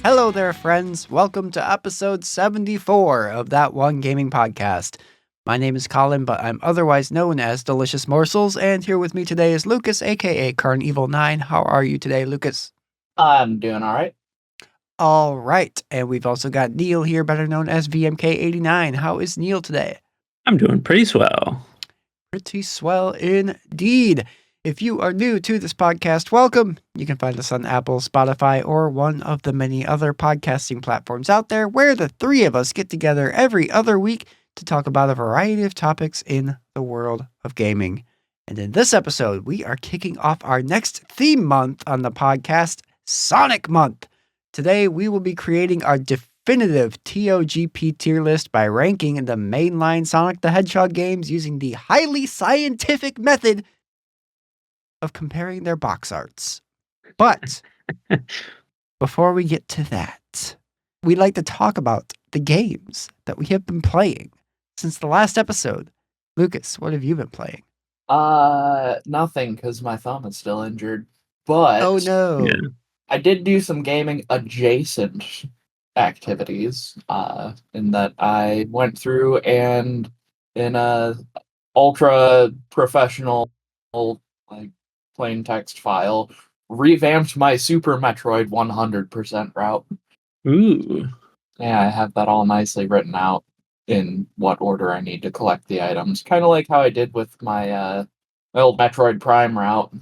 Hello there, friends. Welcome to episode 74 of That One Gaming Podcast. My name is Colin, but I'm otherwise known as Delicious Morsels, and here with me today is Lucas, aka Carnevil9. How are you today, Lucas? I'm doing all right. All right, and we've also got Neal here, better known as VMK89. How is Neal today? I'm doing pretty swell. Pretty swell indeed. If you are new to this podcast, welcome. You can find us on Apple, Spotify, or one of the many other podcasting platforms out there where the three of us get together every other week to talk about a variety of topics in the world of gaming. And in this episode, we are kicking off our next theme month on the podcast, Sonic Month. Today, we will be creating our definitive TOGP tier list by ranking the mainline Sonic the Hedgehog games using the highly scientific method of comparing their box arts. But before we get to that, we'd like to talk about the games that we have been playing since the last episode. Lucas, what have you been playing? Nothing, because my thumb is still injured. But Oh no. Yeah. I did do some gaming adjacent activities. In that I went through and in a ultra professional like plain text file revamped my Super Metroid 100% route. Ooh. Yeah, I have that all nicely written out in what order I need to collect the items. Kind of like how I did with my old Metroid Prime route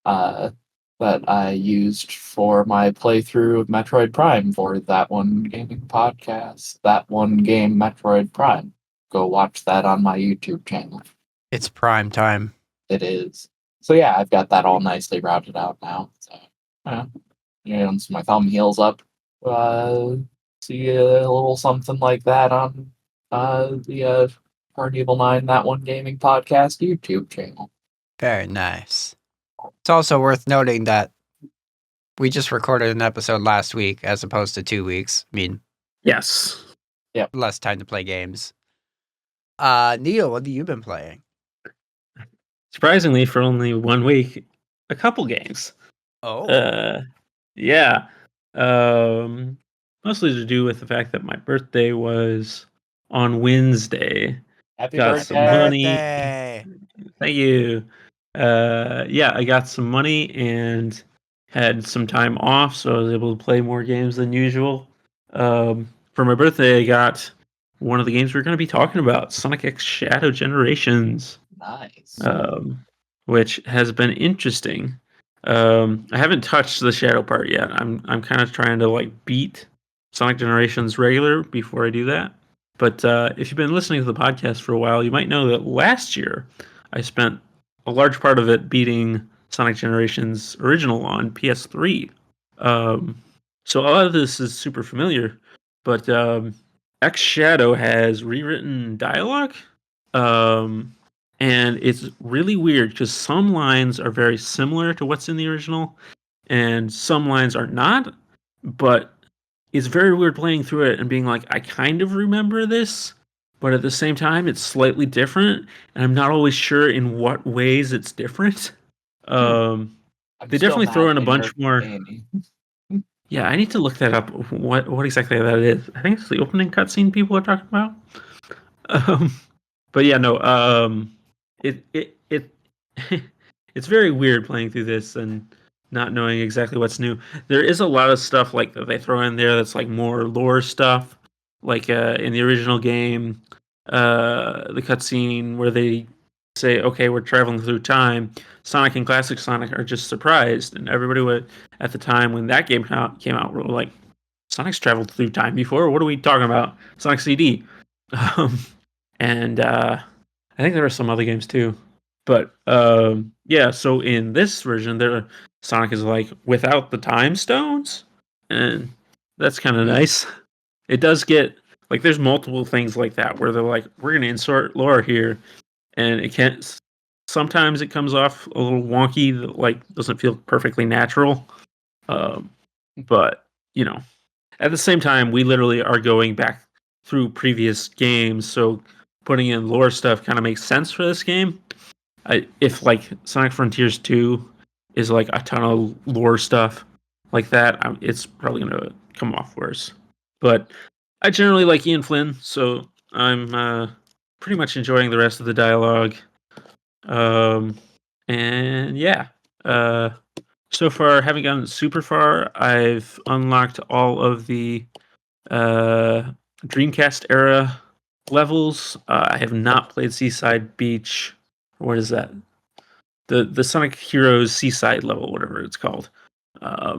that I used for my playthrough of Metroid Prime for That One Gaming Podcast. That One Game Metroid Prime. Go watch that on my YouTube channel. It's prime time. It is. So yeah, I've got that all nicely routed out now. So once my thumb heals up, see a little something like that on the Carnevil9 That One Gaming Podcast YouTube channel. Very nice. It's also worth noting that we just recorded an episode last week as opposed to 2 weeks. I mean, Yes. less time to play games. Neal, what have you been playing? Surprisingly, for only 1 week, a couple games. Oh. Yeah. Mostly to do with the fact that my birthday was on Wednesday. Happy Got birthday! some money. Birthday. Thank you. Yeah, I got some money and had some time off, so I was able to play more games than usual. For my birthday, I got one of the games we're going to be talking about, Sonic X Shadow Generations. Nice. Which has been interesting. I haven't touched the Shadow part yet. I'm kind of trying to beat Sonic Generations regular before I do that. But if you've been listening to the podcast for a while, you might know that last year I spent a large part of it beating Sonic Generations original on PS3. So a lot of this is super familiar, but X Shadow has rewritten dialogue. And it's really weird because some lines are very similar to what's in the original, and some lines are not. But it's very weird playing through it and being like, I kind of remember this, but at the same time, it's slightly different, and I'm not always sure in what ways it's different. They definitely throw in a bunch more. Yeah, I need to look that up. What exactly that is? I think it's the opening cutscene people are talking about. But yeah, no. It it's very weird playing through this and not knowing exactly what's new. There is a lot of stuff that they throw in there that's more lore stuff, in the original game, the cutscene where they say, "Okay, we're traveling through time." Sonic and Classic Sonic are just surprised, and everybody would at the time when that game came out were like, "Sonic's traveled through time before. What are we talking about? Sonic CD." And I think there are some other games too. But yeah, so in this version, Sonic is without the time stones, and that's kind of nice. It does get there's multiple things like that where they're like, we're gonna insert lore here, and it can't. Sometimes it comes off a little wonky, doesn't feel perfectly natural. But at the same time, we literally are going back through previous games, so putting in lore stuff kind of makes sense for this game. If Sonic Frontiers 2 is a ton of lore stuff, like that, it's probably going to come off worse. But I generally like Ian Flynn, so I'm pretty much enjoying the rest of the dialogue. And yeah, so far haven't gotten super far. I've unlocked all of the Dreamcast era levels. I have not played Seaside Beach. What is that? The Sonic Heroes Seaside level, whatever it's called. I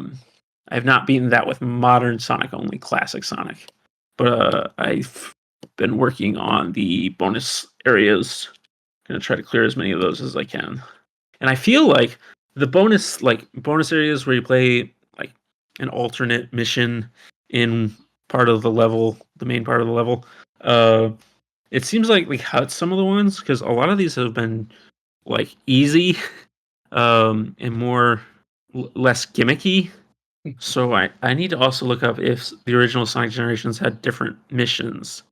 have not beaten that with modern Sonic, only classic Sonic. But I've been working on the bonus areas. Gonna try to clear as many of those as I can. And I feel like the bonus areas where you play like an alternate mission in part of the level, the main part of the level, it seems like we cut some of the ones because a lot of these have been like easy and more less gimmicky. So I need to also look up if the original Sonic Generations had different missions.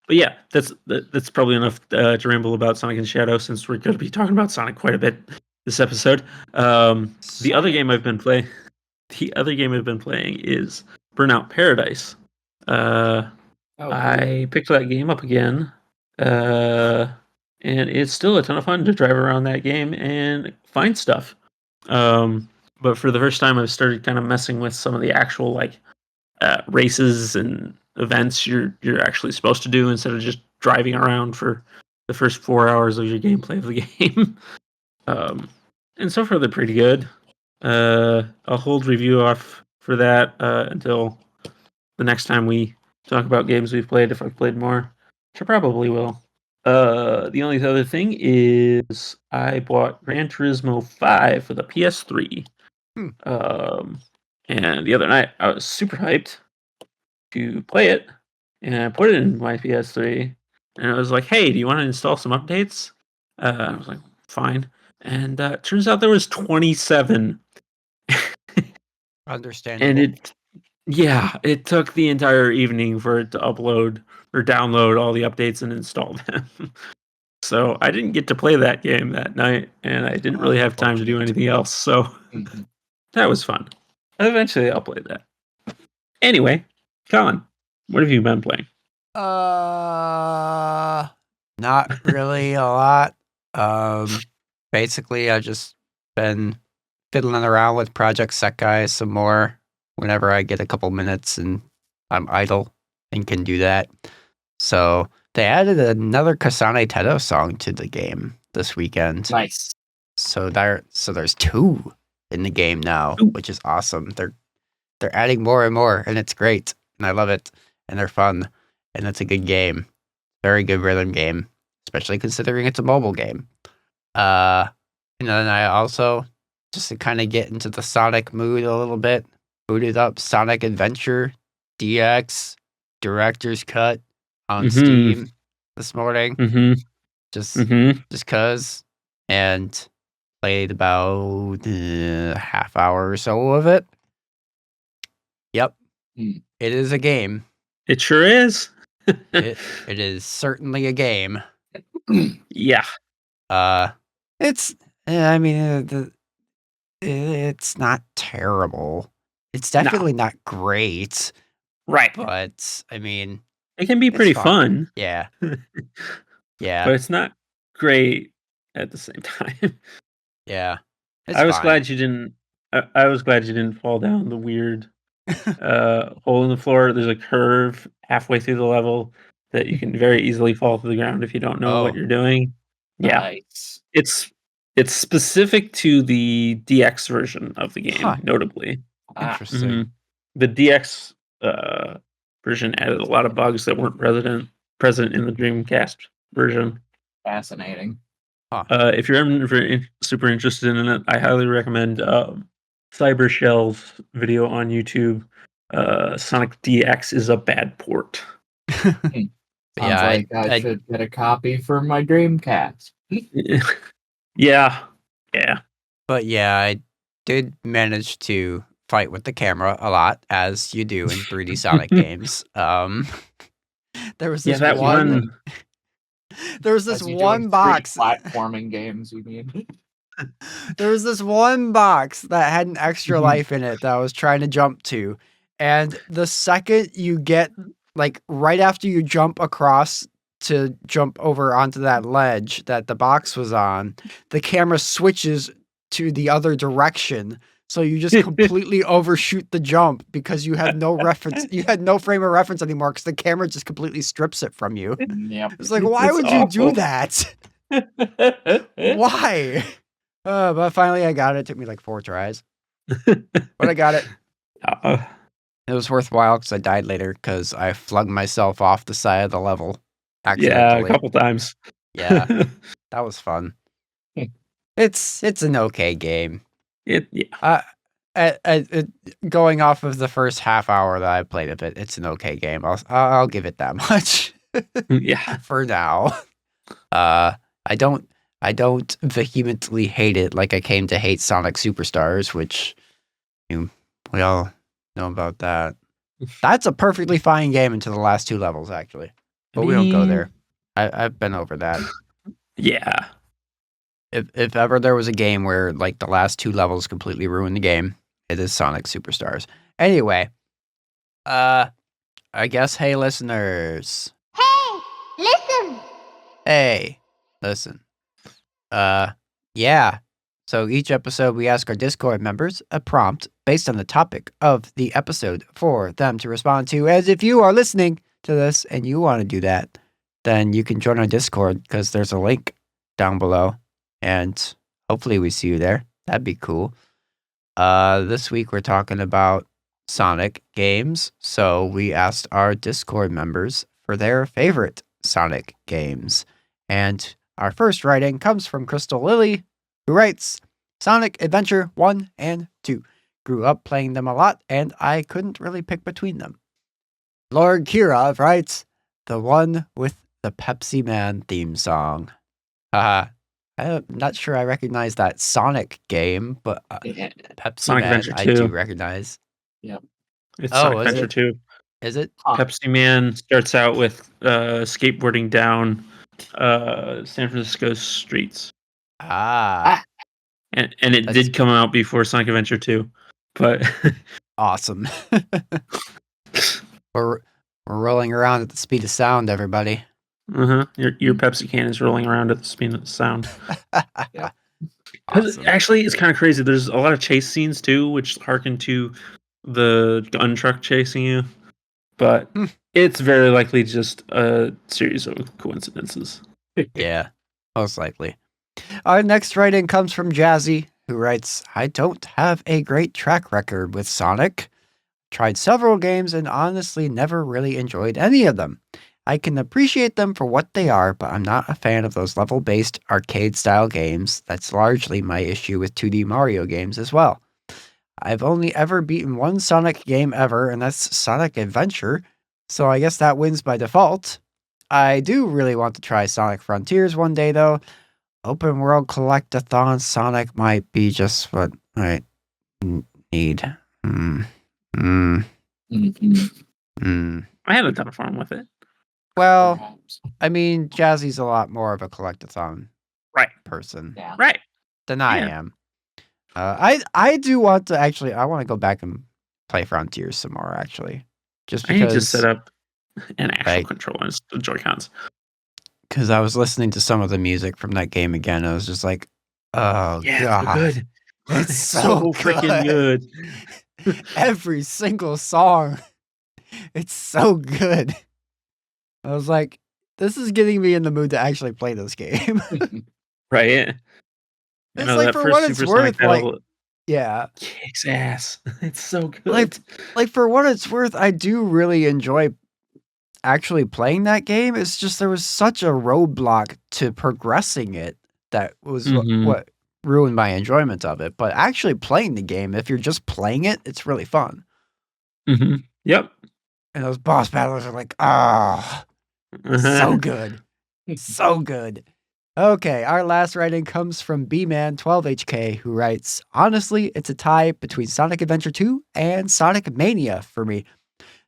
But yeah, that's probably enough to ramble about Sonic and Shadow since we're going to be talking about Sonic quite a bit this episode. The other game I've been playing is Burnout Paradise. I picked that game up again, and it's still a ton of fun to drive around that game and find stuff. But for the first time, I've started kind of messing with some of the actual like races and events you're actually supposed to do instead of just driving around for the first 4 hours of your gameplay of the game. And so far they're pretty good. I'll hold review off for that until the next time we talk about games we've played, if I've played more, which I probably will. The only other thing is I bought Gran Turismo 5 for the PS3. And the other night I was super hyped to play it, and I put it in my PS3, and I was like, "Hey, do you want to install some updates?" I was like, "Fine." And it turns out there was 27, Understandable. and it took the entire evening for it to upload or download all the updates and install them. So I didn't get to play that game that night, and I didn't really have time to do anything else. So that was fun. Eventually, I'll play that. Anyway, Colin, what have you been playing? Not really a lot. Basically, I've just been fiddling around with Project Set Guy some more whenever I get a couple minutes and I'm idle and can do that. So they added another Kasane Tedo song to the game this weekend. Nice. So there's 2 in the game now, which is awesome. They're adding more and more, and it's great, and I love it, and they're fun, and it's a good game, very good rhythm game, especially considering it's a mobile game. And then I also, just to kind of get into the Sonic mood a little bit, booted up Sonic Adventure DX Director's Cut on Steam this morning. Just cause, and played about half hour or so of it. Yep. It is a game. It sure is. It is certainly a game. Yeah. It's it's not terrible. It's definitely not great. Right. But I mean, it can be pretty fun. Yeah. Yeah. But it's not great at the same time. Yeah. I was glad you didn't I was glad you didn't fall down the weird hole in the floor. There's a curve halfway through the level that you can very easily fall to the ground if you don't know what you're doing. Yeah. Nice. It's specific to the DX version of the game, notably. Interesting. The DX version added a lot of bugs that weren't present in the Dreamcast version. Fascinating. If you're ever super interested in it, I highly recommend Cybershell's video on YouTube. Sonic DX is a bad port. Sounds like I should get a copy for my Dreamcast. Yeah. But yeah, I did manage to fight with the camera a lot, as you do in 3D Sonic games. There was this one. There was this one box. Platforming games, you mean? There was this one box that had an extra life in it that I was trying to jump to. And the second you get, like, right after you jump across to jump over onto that ledge that the box was on, the camera switches to the other direction. So you just completely overshoot the jump because you had no reference. You had no frame of reference anymore because the camera just completely strips it from you. Yep. It's like, why That's would you do awful. that? Why? But finally I got it. It took me like 4 tries. But I got it. It was worthwhile because I died later because I flung myself off the side of the level Yeah, a accidentally. couple times. Yeah, that was fun. It's an okay game. Going off of the first half hour that I played of it, it's an okay game. I'll give it that much. Yeah. For now. I don't vehemently hate it like I came to hate Sonic Superstars, which we all know about that. That's a perfectly fine game until the last 2 levels, actually. But we don't go there. I've been over that. Yeah. If ever there was a game where like the last 2 levels completely ruined the game, it is Sonic Superstars. Anyway, I guess hey listeners. Hey, listen. Hey, listen. Yeah. So each episode we ask our Discord members a prompt based on the topic of the episode for them to respond to. As if you are listening to this and you want to do that, then you can join our Discord because there's a link down below. And hopefully we see you there. That'd be cool. This week we're talking about Sonic games. So we asked our Discord members for their favorite Sonic games. And our first writing comes from Crystal Lily, who writes, Sonic Adventure 1 and 2. Grew up playing them a lot, and I couldn't really pick between them. Lord Kirov writes, the one with the Pepsi Man theme song. I'm not sure I recognize that Sonic game, but Pepsi Sonic Man Adventure I 2. do recognize. Yep. It's Oh, Sonic is Adventure it? 2. Is it? Pepsi Man starts out with skateboarding down San Francisco streets. Ah. And it did come out before Sonic Adventure 2. But awesome. We're rolling around at the speed of sound, everybody. Your Pepsi can is rolling around at the speed of sound. Yeah. Awesome. Actually, it's kind of crazy. There's a lot of chase scenes too, which harken to the gun truck chasing you. But it's very likely just a series of coincidences. Yeah, most likely. Our next writing comes from Jazzy, who writes, I don't have a great track record with Sonic. Tried several games and honestly never really enjoyed any of them. I can appreciate them for what they are, but I'm not a fan of those level-based arcade-style games. That's largely my issue with 2D Mario games as well. I've only ever beaten one Sonic game ever, and that's Sonic Adventure, so I guess that wins by default. I do really want to try Sonic Frontiers one day, though. Open world collectathon Sonic might be just what I need. Mhm. I had a ton of fun with it. Well, Perhaps. I mean, Jazzy's a lot more of a collectathon person Yeah. Right. than I Yeah. am. I do want to actually. I want to go back and play Frontiers some more. Actually, just I need because to set up an actual like- controller and the Joy-Cons. because I was listening to some of the music from that game again. I was just like, oh Yeah, god, so good. it's so freaking good. Every single song, it's so good. I was like, this is getting me in the mood to actually play this game. Right. It's like, for what it's worth, like, yeah, kicks ass. It's so good. like for what it's worth, I do really enjoy actually playing that game. It's just there was such a roadblock to progressing it that was Mhm. what ruined my enjoyment of it. But actually playing the game, if you're just playing it, it's really fun. Yep. And those boss battles are like, ah, so good. So good. Okay, our last writing comes from B-Man12HK, who writes, honestly, it's a tie between Sonic Adventure 2 and Sonic Mania for me.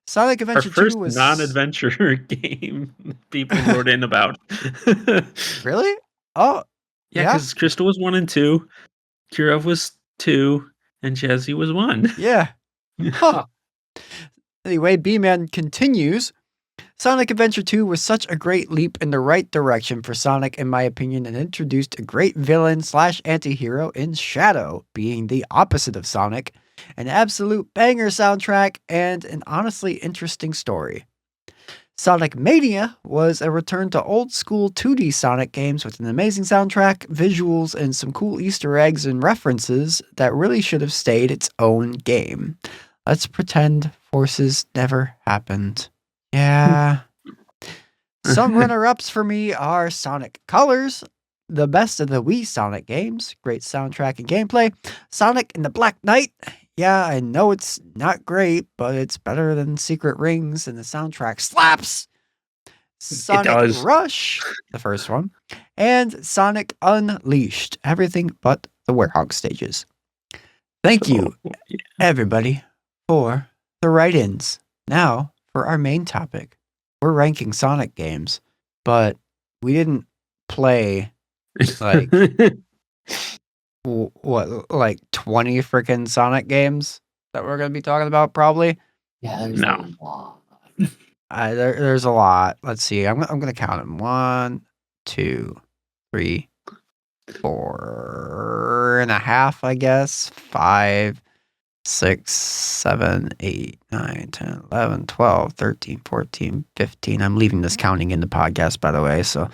Sonic Our Adventure first 2 was... non-adventure game people wrote in about. Really? Oh, Yeah, Yeah? because Crystal was 1 and 2, Kirov was 2, and Jazzy was 1. Yeah. Huh. Anyway, B-Man continues. Sonic Adventure 2 was such a great leap in the right direction for Sonic, in my opinion, and introduced a great villain / anti-hero in Shadow, being the opposite of Sonic, an absolute banger soundtrack, and an honestly interesting story. Sonic Mania was a return to old school 2D Sonic games with an amazing soundtrack, visuals, and some cool Easter eggs and references that really should have stayed its own game. Let's pretend forces never happened. Yeah. Some runner-ups for me are Sonic Colors, the best of the Wii Sonic games, great soundtrack and gameplay. Sonic and the Black Knight, yeah, I know it's not great, but it's better than Secret Rings, and the soundtrack slaps. Sonic does. Rush, the first one, and Sonic Unleashed, everything but the Werehog stages. Thank you, everybody, for the write-ins. Now, for our main topic. We're ranking Sonic games, but we didn't play like like 20 freaking Sonic games that we're going to be talking about probably. Yeah, there's No. a lot. There's a lot. Let's see. I'm going to count them. 1, 2, 3, 4.5, I guess. 5, 6, 7, 8, 9, 10, 11, 12, 13, 14, 15. I'm leaving this counting in the podcast, by the way. So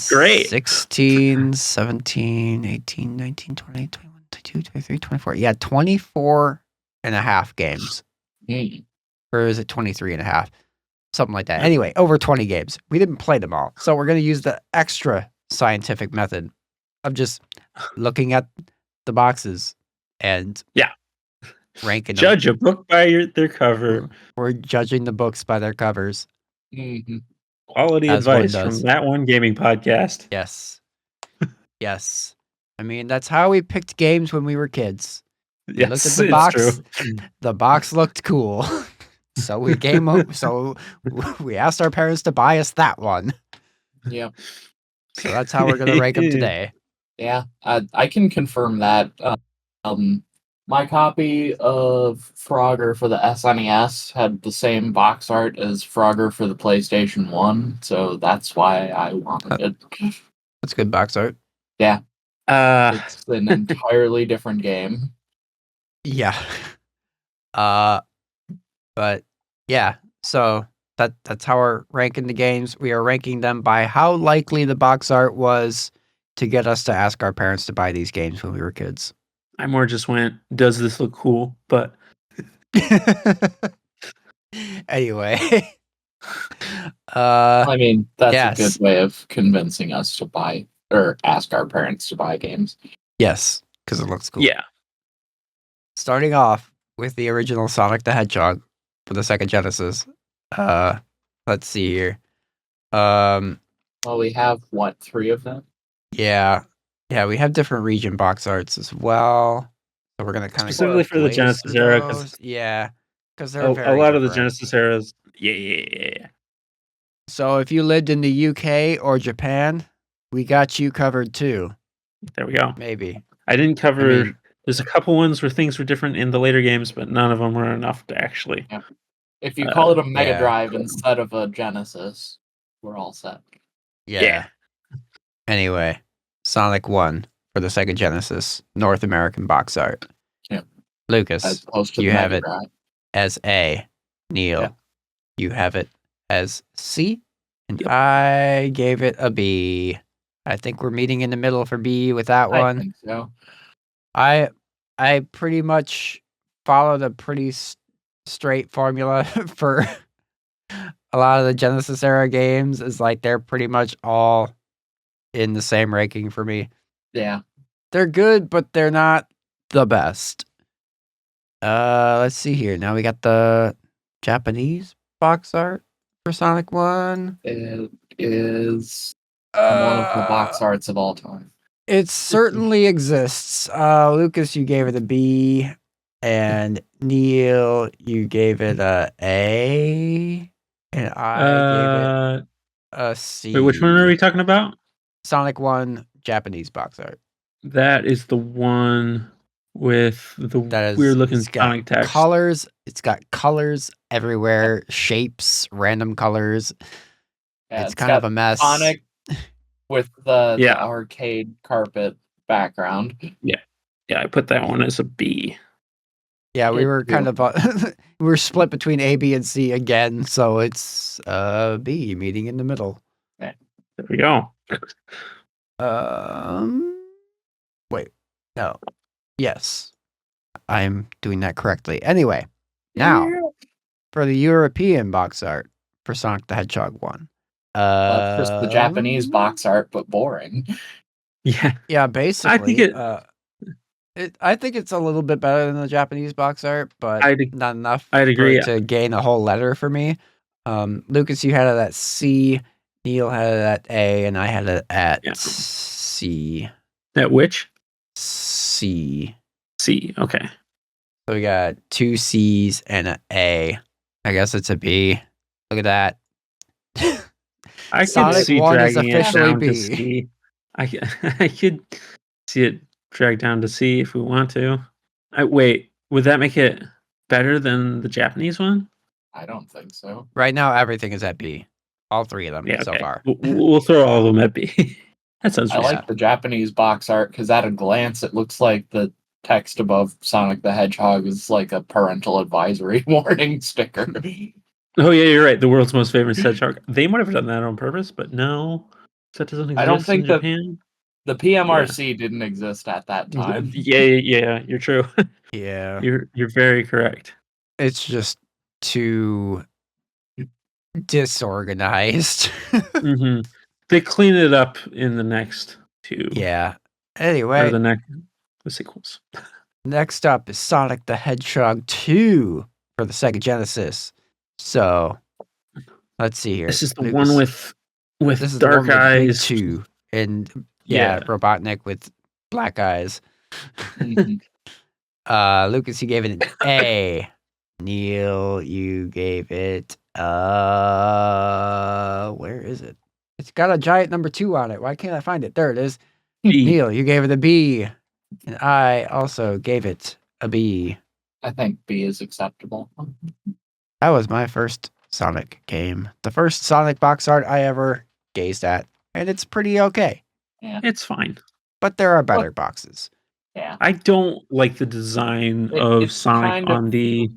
Great. 16, 17, 18, 19, 20, 21, 22, 23, 24. Yeah, 24 and a half games. Mm. Or is it 23 and a half? Something like that. Anyway, over 20 games. We didn't play them all. So we're going to use the extra scientific method of just looking at the boxes and ranking them. Judge a book by their cover. We're judging the books by their covers. Mm-hmm. Quality As one advice from does. that one gaming podcast. Yes. Yes. I mean, that's how we picked games when we were kids. We Yes, looked at the it's box. true. The box looked cool. So we we asked our parents to buy us that one. Yep. So that's how we're going to rank them today. Yeah, I can confirm that. My copy of Frogger for the SNES had the same box art as Frogger for the PlayStation 1, so that's why I wanted it. That's good box art. Yeah, Uh, it's an entirely different game. Yeah. But yeah, so that's how we're ranking the games. We are ranking them by how likely the box art was to get us to ask our parents to buy these games when we were kids. I more just went, does this look cool? But Anyway. I mean, that's yes. a good way of convincing us to buy or ask our parents to buy games. Yes, because it looks cool. yeah. Starting off with the original Sonic the Hedgehog for the Sega Genesis. Let's see here. Well, we have what, 3 of them? Yeah, we have different region box arts as well. So we're gonna kind of Specifically for the Genesis era, because they're a very lot of the different. Genesis eras. Yeah. So if you lived in the UK or Japan, we got you covered too. There we go. Maybe. I didn't cover. I mean- There's a couple ones where things were different in the later games, but none of them were enough to actually. Yeah. If you call it a Mega yeah. Drive instead of a Genesis, we're all set. Yeah. Anyway, Sonic 1 for the Sega Genesis, North American box art. Yeah. Lucas, As opposed to you the have Mega it Drive. as A. Neal, Yeah. you have it as C. And Yep. I gave it a B. I think we're meeting in the middle for B with that I one. think so. I pretty much followed a pretty straight formula for a lot of the Genesis era games. Is like they're pretty much all in the same ranking for me. Yeah. They're good, but they're not the best. Let's see here. Now we got the Japanese box art for Sonic 1. It is one of the box arts of all time. It certainly exists. Lucas, you gave it a B, and Neal, you gave it a A, and I gave it a C. Wait, which one are we talking about? Sonic 1 Japanese box art. That is the one with the That is weird looking it's got Sonic text. colors. It's got colors everywhere, shapes, random colors. Yeah, It's kind of got a mess. Sonic with the Yeah. arcade carpet background. Yeah, I put that one as a B. Yeah, we Good were kind deal. of we were split between A, B, and C again, so it's B meeting in the middle. There we go. Wait, no, yes, I'm doing that correctly. Anyway, now for the European box art for Sonic the Hedgehog 1. That's just the Japanese box art, but boring. Yeah, Yeah, basically. it- I think it's a little bit better than the Japanese box art, but I'd- not enough I'd for agree. it to gain a whole letter for me. Lucas, you had it at C, Neal had it at A, and I had it at C. At which? C. C. Okay. So we got 2 C's and an A. I guess it's a B. Look at that. I Sonic could see 1 is dragging it officially down to B. C. I could see it drag down to C if we want to. Wait, would that make it better than the Japanese one? I don't think so. Right now, everything is at B. All 3 of them Yeah, so okay. far. We'll throw all of them at B. That sounds I right. like the Japanese box art because at a glance it looks like the text above Sonic the Hedgehog is like a parental advisory warning sticker. Oh yeah, you're right. The world's most famous hedgehog. They might have done that on purpose, but no, that doesn't exist I don't think in Japan. The PMRC didn't exist at that time. Yeah, you're true. Yeah. You're very correct. It's just too disorganized. Hmm. They clean it up in the next two. Yeah. Or Anyway, the sequels. next up is Sonic the Hedgehog 2 for the Sega Genesis. So, let's see here. This is the Lucas, one with this is dark the one with Big eyes. 2 and Robotnik with black eyes. Mhm. Lucas, you gave it an A. Neal, you gave it where is it? It's got a giant number 2 on it. Why can't I find it? There it is. B. Neal, you gave it a B. And I also gave it a B. I think B is acceptable. That was my first Sonic game. The first Sonic box art I ever gazed at. And it's pretty okay. Yeah, It's fine. But there are better boxes. yeah. I don't like the design of it's Sonic kind of- on the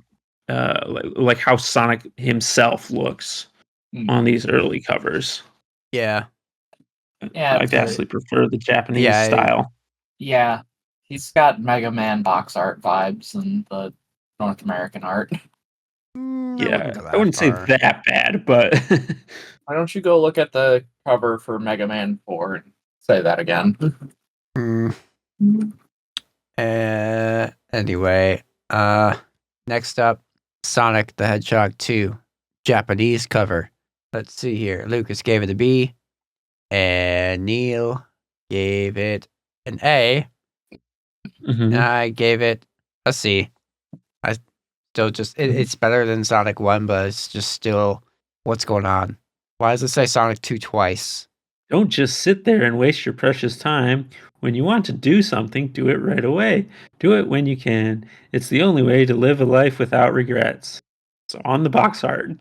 like how Sonic himself looks on these early covers. Yeah. Yeah, I vastly prefer the Japanese Yeah, style. Yeah, he's got Mega Man box art vibes and the North American art. Yeah, I wouldn't say that bad, but Why don't you go look at the cover for Mega Man 4 and say that again? Anyway, next up, Sonic the Hedgehog 2, Japanese cover. Let's see here. Lucas gave it a B, and Neal gave it an A, and I gave it a C. I still just, it's better than Sonic 1, but it's just still, what's going on? Why does it say Sonic 2 twice? Don't just sit there and waste your precious time. When you want to do something, do it right away. Do it when you can. It's the only way to live a life without regrets. It's on the box art.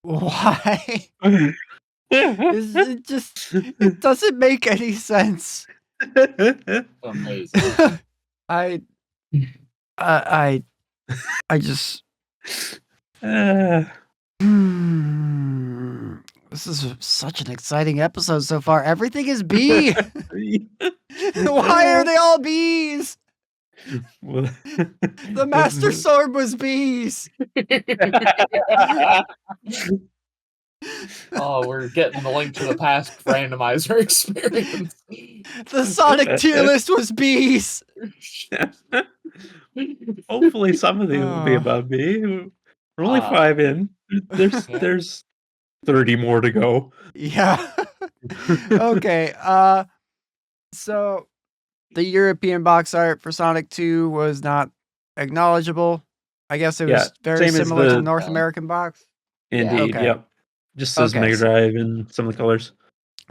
Why? It doesn't make any sense. Amazing. I just this is such an exciting episode so far. Everything is B. Why are they all B's? Well, The Master Sword was B's. Oh, we're getting the Link to the Past randomizer experience. The Sonic tier list was B's. Hopefully some of these will be above B. We're only 5 in. There's 30 more to go. Yeah. Okay. So the European box art for Sonic 2 was not acknowledgeable. I guess it was very same as similar to the- the North American box. Indeed, Okay. yep. Just says Okay, Mega so- Drive and some of the colors.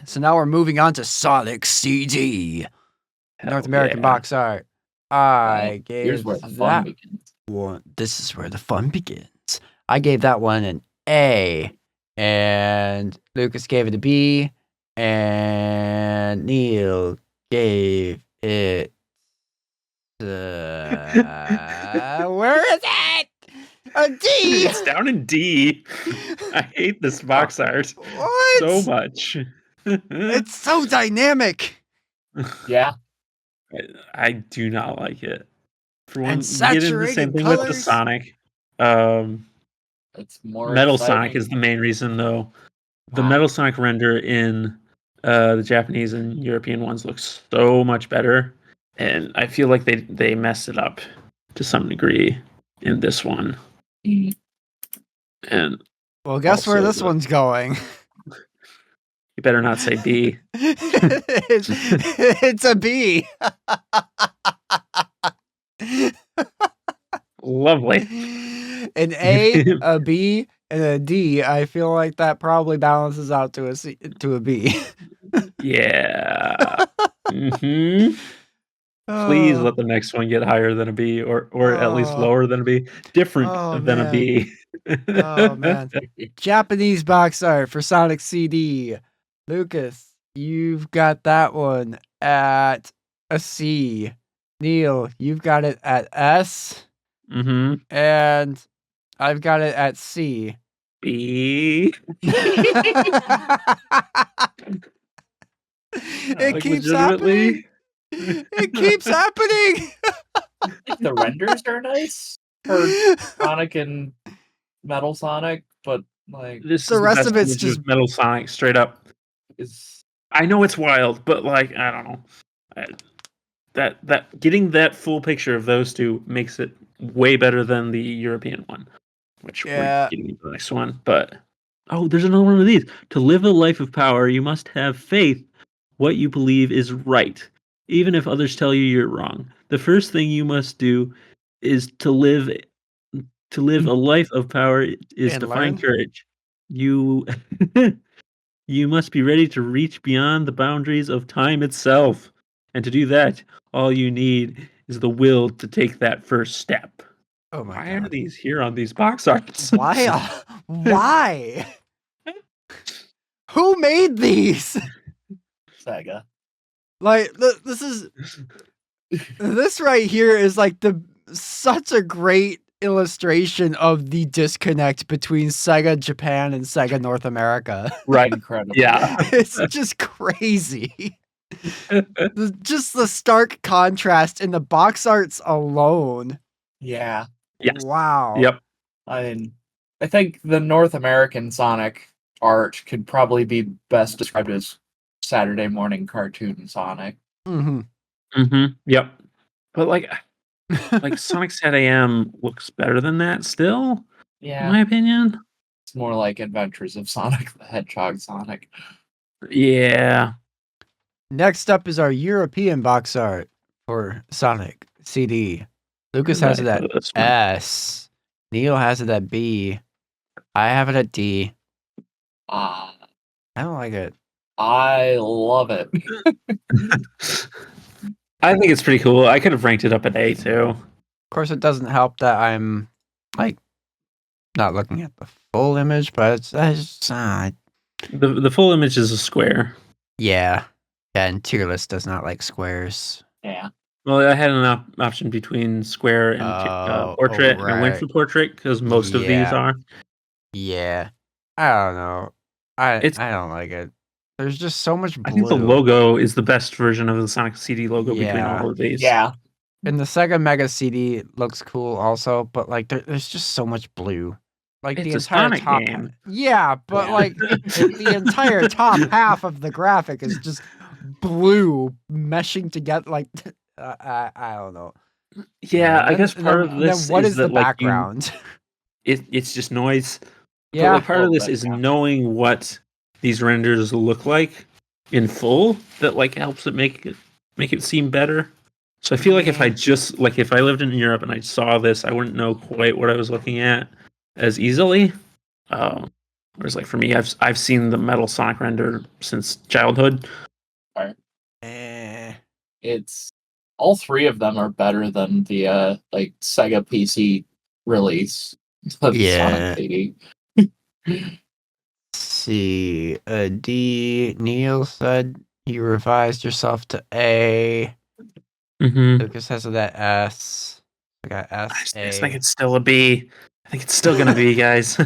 So now we're moving on to Sonic CD. North American box art. I Here's gave where the fun that begins. one. This is where the fun begins. I gave that one an A, and Lucas gave it a B, and Neal gave it. Where is it? A D. It's down in D. I hate this box art What? so much. It's so dynamic. Yeah. I do not like it. For one, And we get into the saturated same thing with the colors. Sonic. It's more Metal exciting. Sonic is the main reason, though. The Wow. Metal Sonic render in the Japanese and European ones looks so much better, and I feel like they messed it up to some degree in this one. Mm. And Well, guess where also this one's going. you better not say B. It's a B. Lovely. An A, a B, and a D. I feel like that probably balances out to a C, to a B. Yeah. Please let the next one get higher than a B, or at least lower than a B. Different than a man. B. Oh man. Japanese box art for Sonic CD. Lucas, you've got that one at a C. Neal, you've got it at S. Mm-hmm. And I've got it at C. B. It keeps happening. It keeps happening. The renders are nice for Sonic and Metal Sonic, but like This The is rest best of it's image just- Metal Sonic straight up. is I know it's wild, but like I don't know. That getting that full picture of those two makes it way better than the European one, which Yeah. we're getting into the next one. But there's another one of these. To live a life of power, you must have faith what you believe is right, even if others tell you you're wrong. The first thing you must do is to live a life of power is And to learn. find courage. You you must be ready to reach beyond the boundaries of time itself. And to do that, all you need is the will to take that first step. Oh my Why are god. these here on these box arts? Why? Why? Who made these? Sega. Like this right here is like such a great illustration of the disconnect between Sega Japan and Sega North America. Right. Incredible. Yeah. It's just crazy. Just the stark contrast in the box arts alone. Yeah. Yes. Wow. Yep. I think the North American Sonic art could probably be best described as Saturday morning cartoon Sonic. Mm-hmm. Mm-hmm. Yep. But like Sonic Sat AM looks better than that still, in Yeah. my opinion. It's more like Adventures of Sonic the Hedgehog Sonic. Yeah. Next up is our European box art for Sonic CD. Lucas has it at This one. S. Neal has it at B. I have it at D. Ah, I don't like it. I love it. I think it's pretty cool. I could have ranked it up at A too. Of course, it doesn't help that I'm like not looking at the full image, but The full image is a square. yeah. And tierlist does not like squares. Yeah. Well, I had an option between square and portrait, and I went for right. portrait because most of these Yeah. are. Yeah. I don't know. I don't like it. There's just so much blue. I think the logo is the best version of the Sonic CD logo between Yeah. all of these. Yeah. And the Sega Mega CD looks cool also, but like there's just so much blue. Like the It's a entire Sonic top game. Yeah, but Yeah. like the entire top half of the graphic is just blue meshing together like I don't know. Yeah, I And guess then- part then- of this then what is that the like background? it's just noise. But Yeah. like part of Oh, this but is yeah. knowing what these renders look like in full that like helps it make it seem better. So I feel like if I just like if I lived in Europe and I saw this, I wouldn't know quite what I was looking at as easily. Whereas, like for me, I've seen the Metal Sonic render since childhood. It's all three of them are better than the like Sega PC release of Yeah. Sonic 80. Let's see. D. Neal said you revised yourself to A. Mm-hmm. Lucas has that S. I got S. I just A. think it's still a B. I think it's still gonna be, guys.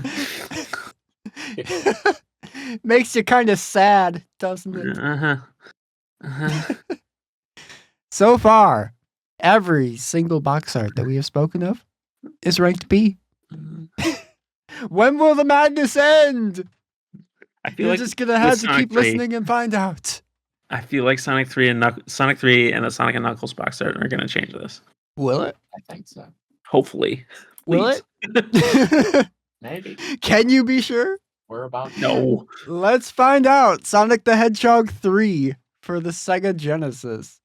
Makes you kind of sad, doesn't it? Uh-huh. Uh-huh. So far, every single box art that we have spoken of is ranked B. When will the madness end? I feel You're like just gonna have with to Sonic keep 3, listening and find out. I feel like Sonic 3 and the Sonic and Knuckles box art are gonna change this. Will it? I think so. Hopefully. Will Please. it? Maybe. Can you be sure? We're about No. Let's find out. Sonic the Hedgehog 3 for the Sega Genesis.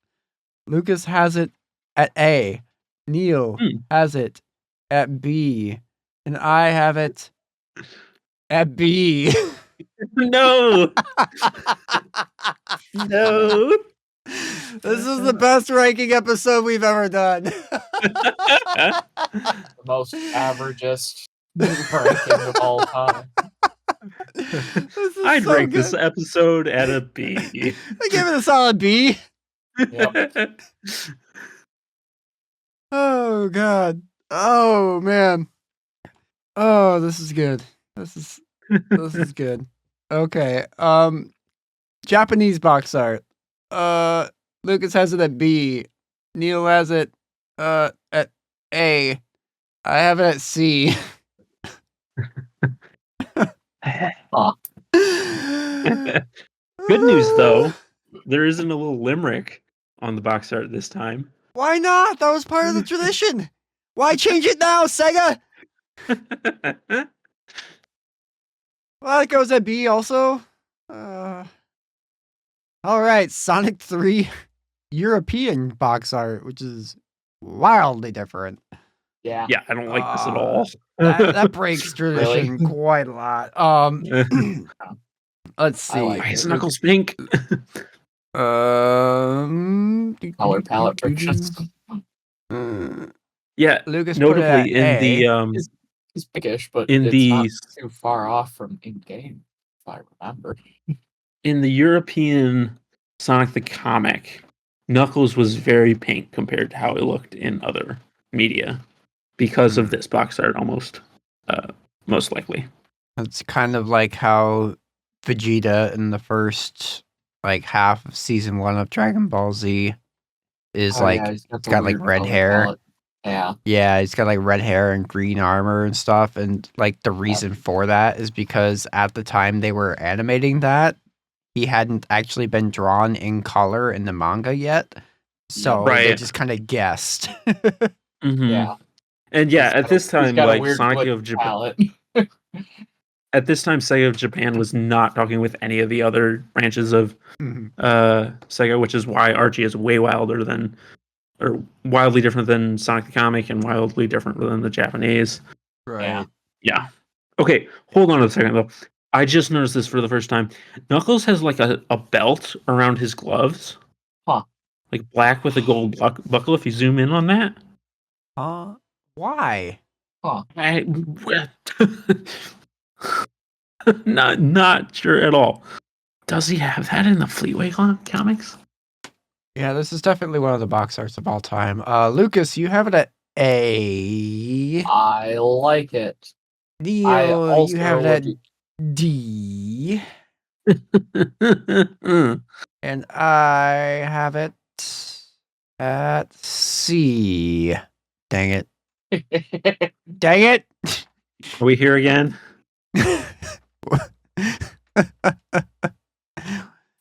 Lucas has it at A. Neal has it at B. And I have it at B. No. No. This is the best ranking episode we've ever done. the most averagest ranking of all time. This is I'd so rank good. this episode at a B. I give it a solid B. Yep. Oh god. Oh man. Oh, this is good. This is good. Okay. Japanese box art. Lucas has it at B. Neal has it at A. I have it at C. Good news, though. There isn't a little limerick on the box art this time. Why not? That was part of the tradition. Why change it now, Sega? Well, it goes at B also. All right, Sonic 3 European box art, which is wildly different. Yeah. Yeah, I don't like this at all. That breaks tradition Really? quite a lot. Let's see. I like Why is it. Knuckles pink? Color palette pictures. Yeah, Lucas put it notably in at the A. He's pickish, but in it's the not too far off from in game, if I remember. in the European Sonic the comic, Knuckles was very pink compared to how it looked in other media because of this box art almost most likely. It's kind of like how Vegeta in the first like half of season 1 of Dragon Ball Z is He's got like red hair. Palette. Yeah. Yeah, he's got like red hair and green armor and stuff. And like the reason for that is because at the time they were animating that, he hadn't actually been drawn in color in the manga yet. So they Right. just kind of guessed. Yeah. And yeah, He's at got this he's time, got a like weird Sonic glitch of Japan, palette. at this time, Sega of Japan was not talking with any of the other branches of Sega, which is why Archie is way wilder than, or wildly different than Sonic the comic, and wildly different than the Japanese. Right. Yeah. Okay, hold on a second though. I just noticed this for the first time. Knuckles has like a belt around his gloves. Huh. Like black with a gold buckle. If you zoom in on that. Why? Huh. Not sure at all. Does he have that in the Fleetway comics? Yeah, this is definitely one of the box arts of all time. Lucas, you have it at A. I like it. Neal, you have it would- at D. And I have it at C. Dang it. Dang it. Are we here again?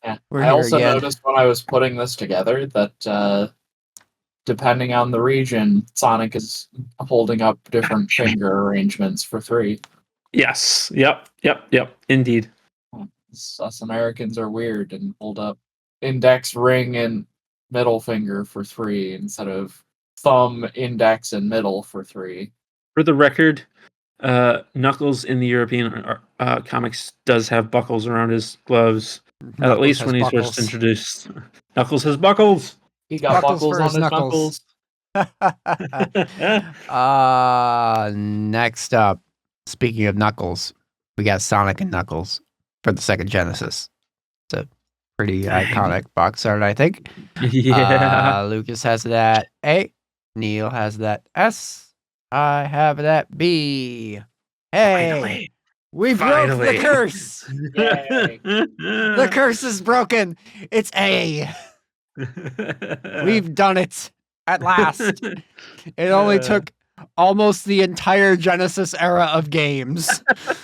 Yeah. We're I here also again. noticed when I was putting this together that depending on the region, Sonic is holding up different finger arrangements for 3. Yes. Yep. Indeed. Us Americans are weird and hold up index, ring, and middle finger for 3 instead of thumb, index, and middle for 3. For the record, Knuckles in the European comics does have buckles around his gloves. At least when he's first introduced. Knuckles has buckles. He got buckles on his knuckles. Next up, speaking of Knuckles, we got Sonic and Knuckles for the Sega Genesis. It's a pretty iconic box art, I think. Yeah. Lucas has it at A. Neal has it at S. I have it at B. Hey, Finally. we broke the curse. Yay. The curse is broken. It's A. We've done it at last. It only took almost the entire Genesis era of games.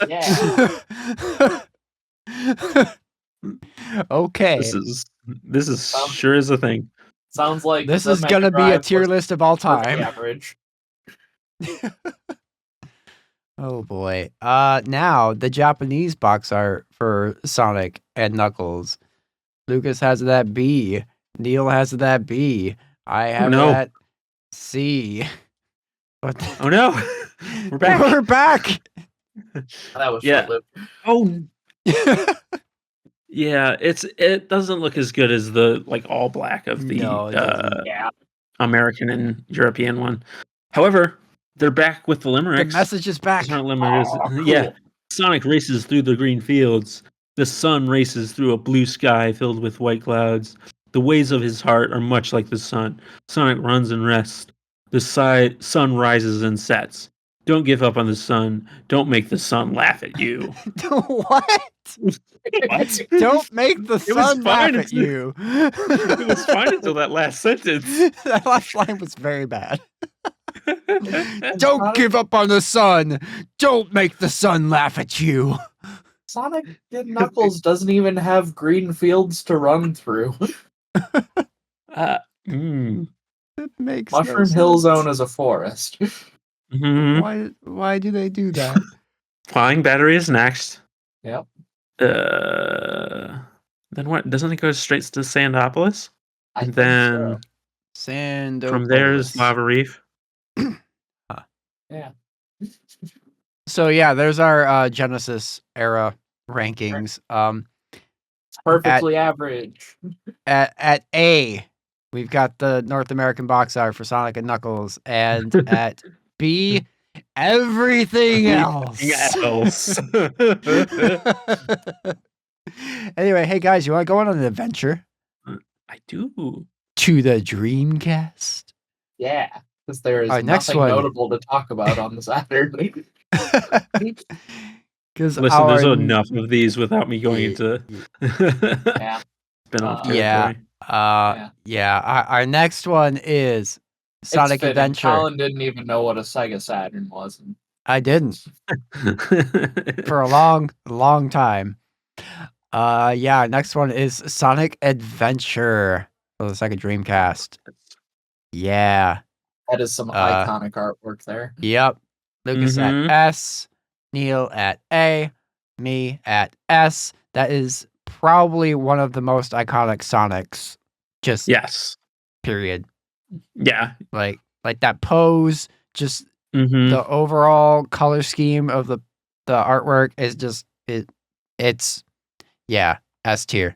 Yeah. Okay. This is sure is a thing. Sounds like This the is Mega gonna be a Drive tier was list of all perfectly time. average. Oh boy. Now the Japanese box art for Sonic and Knuckles. Lucas has it at B. Neal has it at B. I have it at C. What the- Oh no. We're back. We're back. That was Yeah. short-lived. Oh yeah, it doesn't look as good as the all black of the No, it doesn't. Yeah. American and European one. However, they're back with the The limericks. message is back. These aren't limericks. Aw, cool. Yeah. Sonic races through the green fields. The sun races through a blue sky filled with white clouds. The ways of his heart are much like the sun. Sonic runs and rests. The sun rises and sets. Don't give up on the sun. Don't make the sun laugh at you. What? What? Don't make the was sun laugh fine at you. It was fine until that last sentence. That last line was very bad. Don't give up on the sun. Don't make the sun laugh at you. Sonic and Knuckles doesn't even have green fields to run through. It makes Mushroom no Hill sense. Zone is a forest. Mhm. Why do they do that? Flying battery is next. Yep. Then what? Doesn't it go straight to Sandopolis? I And think then so. Sandopolis. from there is Lava Reef. Yeah. So yeah, there's our Genesis era rankings. It's perfectly average. At A, we've got the North American box art for Sonic and Knuckles, and at B, everything else. Anyway, hey guys, you want to go on an adventure I do. to the Dreamcast? Yeah. Because there is All right, next nothing one. notable to talk about on the Saturday. Because Listen, there's enough of these without me going into Yeah. spin-off Yeah. territory. Our next one is Sonic It's fitting. Adventure. Colin didn't even know what a Sega Saturn was. I didn't for a long time. Next one is Sonic Adventure for the Sega Dreamcast. Yeah. That is some iconic artwork there. Yep. Lucas Mhm. at S, Neal at A, me at S. That is probably one of the most iconic Sonics. Just Yes. period. Yeah. Like that pose, just Mhm. the overall color scheme of the artwork is just it's S tier.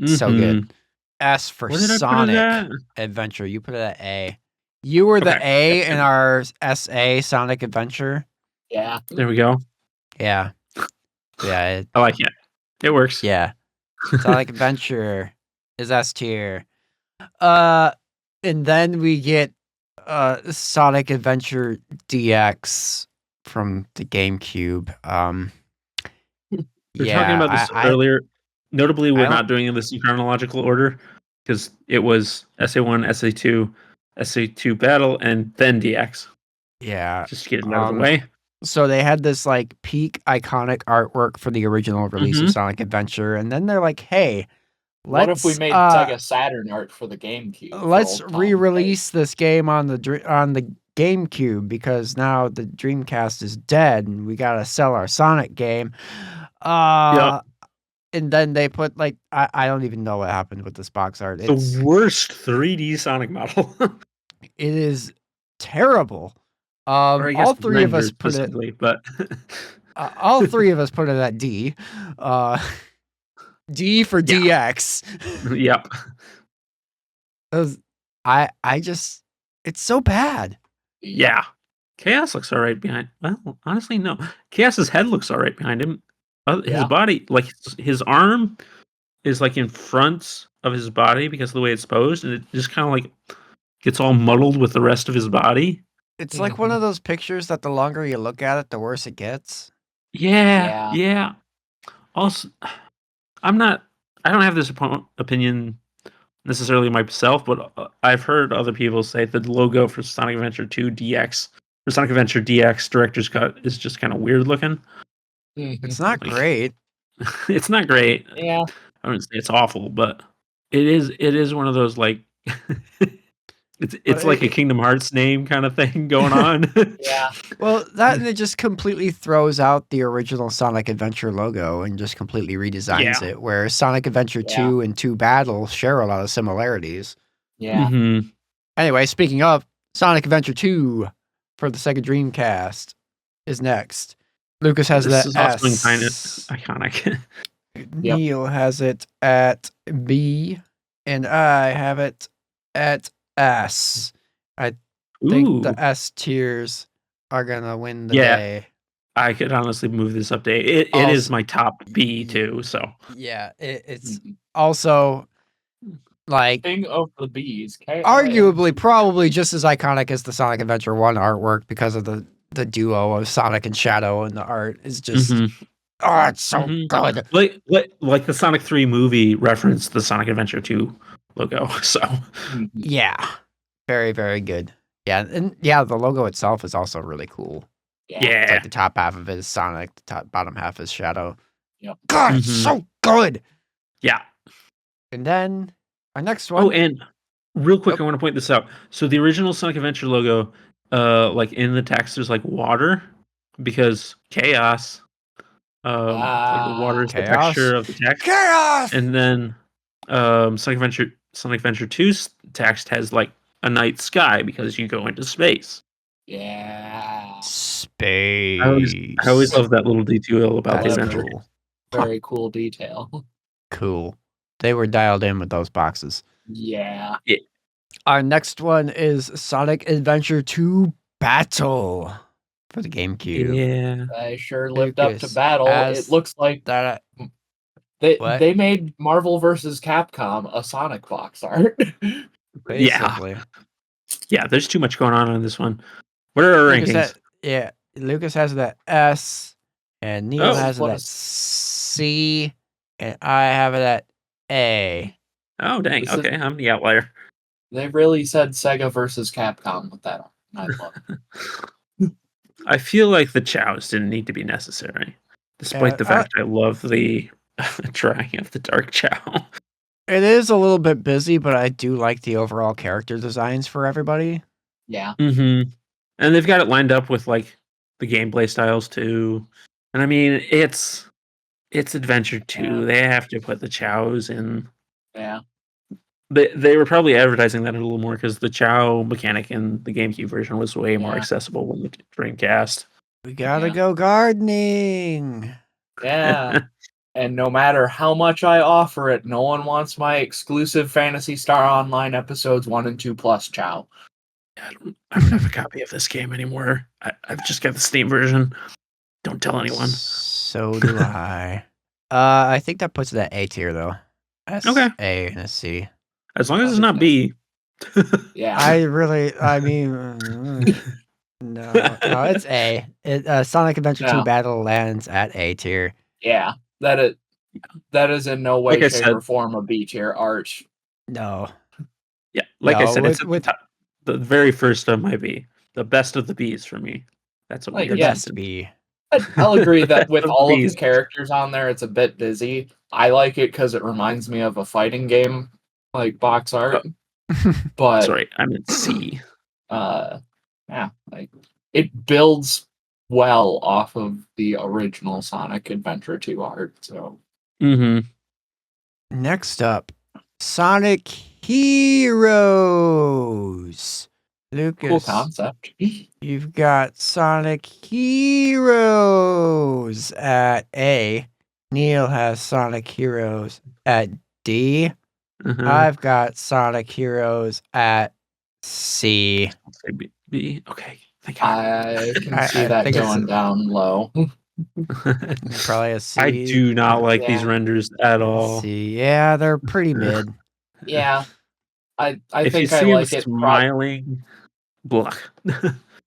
So good. S for Where did I put it Sonic at? Adventure. You put it at A. You were the Okay. A in our SA Sonic Adventure. Yeah. There we go. Yeah. Yeah. I like it. It works. Yeah. Sonic Adventure is S tier. And then we get Sonic Adventure DX from the GameCube. We were talking about this earlier. Notably, we're I not doing this in chronological order because it was SA1, SA2, SA2 Battle, and then DX. Yeah. Just to get it out of the way. So they had this peak iconic artwork for the original release of Sonic Adventure, and then they're like, "Hey, What if we made Sega Saturn art for the GameCube? Let's re-release this game on the GameCube because now the Dreamcast is dead, and we gotta sell our Sonic game." And then they put I don't even know what happened with this box art. It's the worst 3D Sonic model. It is terrible. Or I guess All three of us Avenger put it. specifically, but All three of us put it at D. D for Yeah. DX. Yep. I just, it's so bad. Yeah. Chaos looks all right behind. Well, honestly, no. Chaos's head looks all right behind him. His Yeah. body, like his arm, is like in front of his body because of the way it's posed, and it just kind of like gets all muddled with the rest of his body. It's like one of those pictures that the longer you look at it, the worse it gets. Yeah. Also, I don't have this opinion necessarily myself, but I've heard other people say that the logo for Sonic Adventure 2 DX, or Sonic Adventure DX Director's Cut, is just kind of weird looking. It's not Like- great. It's not great. Yeah. I wouldn't say it's awful, but it is one of those like it's like a Kingdom Hearts name kind of thing going on. Yeah. Well, that and it just completely throws out the original Sonic Adventure logo and just completely redesigns Yeah. it. Where Sonic Adventure 2 and 2 Battle share a lot of similarities. Yeah. Mhm. Anyway, speaking of, Sonic Adventure 2 for the Sega Dreamcast is next. Lucas has This that is also S. kind of iconic. Neal has it at B, and I have it at S. I think the Ooh, S tiers are gonna win the Yeah. day. I could honestly move this up to A. It Also- is my top B too. So Yeah, it's Mhm. also like King of the bees. arguably probably just as iconic as the Sonic Adventure 1 artwork because of the duo of Sonic and Shadow, and the art is just it's so Mhm. good. like the Sonic 3 movie referenced the Sonic Adventure 2 logo. So Mhm. Yeah. Very, very good. Yeah, and yeah, the logo itself is also really cool. It's yeah. like the top half of it is Sonic, the bottom half is Shadow. Yep. God, it's Mhm. so good. Yeah. And then our next one. Oh, and real quick, Yep. I want to point this out. So the original Sonic Adventure logo, like in the text, there's like water because chaos. Like the water is the Chaos. texture of the text, Chaos. and then Sonic Adventure 2's text has like a night sky because you go into space. Yeah. Space. I always love that little detail about the That's Clever. adventure. cool. Very cool detail. Cool. They were dialed in with those boxes. Yeah. Our next one is Sonic Adventure 2 Battle for the GameCube. Yeah. I sure lived up to Lucas battle. has It looks like that. they What? they made Marvel vs. Capcom a Sonic box art. Basically. Yeah, there's too much going on in this one. What are our rankings? Lucas has that S, and Neal Oh. has it What at is- C, and I have it at A. Oh, dang. This is- Okay, I'm the outlier. They really said Sega versus Capcom with that. I love it. I feel like the chows didn't need to be necessary, despite the fact I love the drawing of the dark chow. It is a little bit busy, but I do like the overall character designs for everybody. Yeah. Mm-hmm. And they've got it lined up with like the gameplay styles too. And I mean, it's Adventure 2. Yeah. They have to put the chows in. Yeah. They were probably advertising that a little more because the chow mechanic in the GameCube version was way more Yeah. accessible when the Dreamcast. We gotta Yeah. go gardening. Yeah. And no matter how much I offer it, no one wants my exclusive Phantasy Star Online episodes 1 and 2 plus chow. I don't have a copy of this game anymore. I've just got the Steam version. Don't tell anyone. So do I. I think that puts it at A tier though. S, Okay. A, and a C. As long as it's not B. Yeah. I mean, no, it's A. Sonic Adventure 2 No. Battle lands at A tier. Yeah. That is in no way, Like I shape, said- or form a B tier art. No. Yeah, like I No, said, it's at with- the very first of my B. The best of the Bs for me. That's what Like, we The yeah. best B. I'll agree that with Of all of these. the characters on there, it's a bit busy. I like it because it reminds me of a fighting game, like box art. But Sorry, I'm in C. yeah, like it builds well off of the original Sonic Adventure 2 art. So Mm-hmm. Next up, Sonic Heroes. Cool Lucas, concept. you've got Sonic Heroes at A. Neal has Sonic Heroes at D. Uh-huh. I've got Sonic Heroes at C. Say B. Okay. Thank God. I can I see that think it's going down low. probably a C. I do not like these Yeah. renders at all. C. Yeah, they're pretty mid. Yeah, I If you think I see him like it. smiling, blah.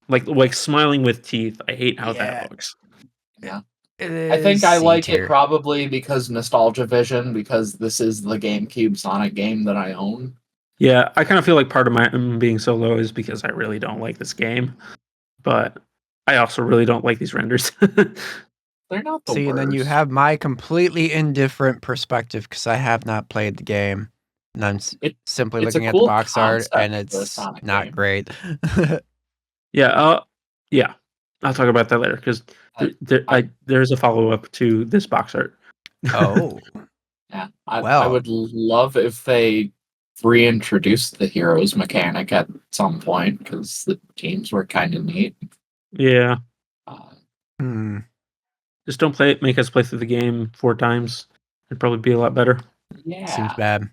like smiling with teeth. I hate how Yeah. that looks. Yeah. It I think is I C like tier. it probably because Nostalgia Vision, because this is the GameCube Sonic game that I own. Yeah, I kind of feel like part of my being so low is because I really don't like this game, but I also really don't like these renders. They're not the See, worst. and then you have my completely indifferent perspective because I have not played the game. And I'm simply it's a looking at the cool box art and concept for a it's Sonic not game. great. Yeah, I'll talk about that later because there's a follow up to this box art. Oh, Yeah, I well. would love if they reintroduced the heroes mechanic at some point because the teams were kind of neat. Yeah, Hmm. just don't make us play through the game 4 times. It'd probably be a lot better. Yeah, Seems bad.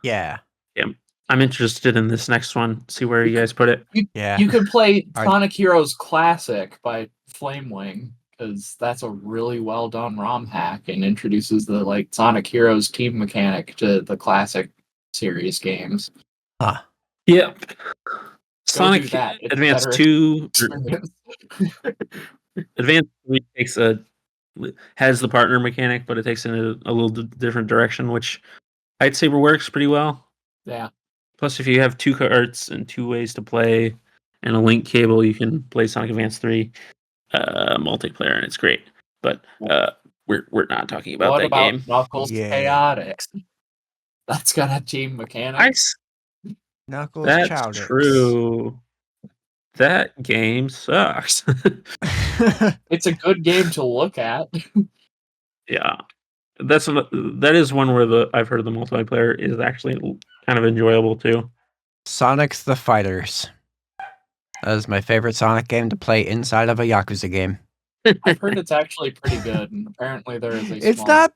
Yeah. I'm interested in this next one. See where you guys put it. Yeah. You could play Are- Sonic Heroes Classic by Flamewing because that's a really well done ROM hack and introduces the Sonic Heroes team mechanic to the classic series games. Huh. Yep. Go Sonic do that. It's Advance better 2 experience. Advance 3 has the partner mechanic, but it takes it in a little different direction, which I'd say works pretty well. Yeah. Plus, if you have 2 carts and 2 ways to play and a link cable, you can play Sonic Advance 3 multiplayer, and it's great. But we're not talking about What that about game. Knuckles Yeah. Chaotix? That's got a team mechanic. Knuckles That's Chowdix. true. That game sucks. It's a good game to look at. Yeah, that is one where I've heard the multiplayer is actually kind of enjoyable too. Sonic's the Fighters. That is my favorite Sonic game to play inside of a Yakuza game. I've heard it's actually pretty good, and apparently there is a It's small... not.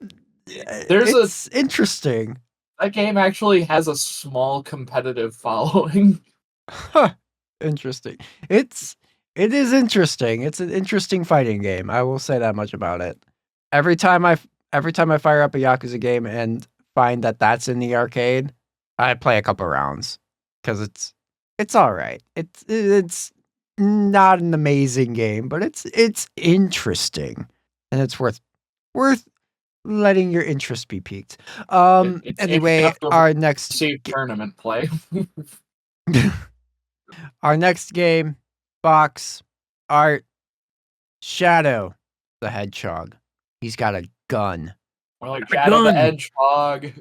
There's it's interesting. That game actually has a small competitive following. Huh. Interesting. It is interesting. It's an interesting fighting game. I will say that much about it. Every time I fire up a Yakuza game and find that that's in the arcade, I play a couple rounds because it's all right. It's not an amazing game, but it's interesting and it's worth letting your interest be piqued. It's Anyway, enough to our next receive tournament play. our next game, box art, Shadow the Hedgehog. He's got a gun. Or like Shadow the gun. Hedgehog.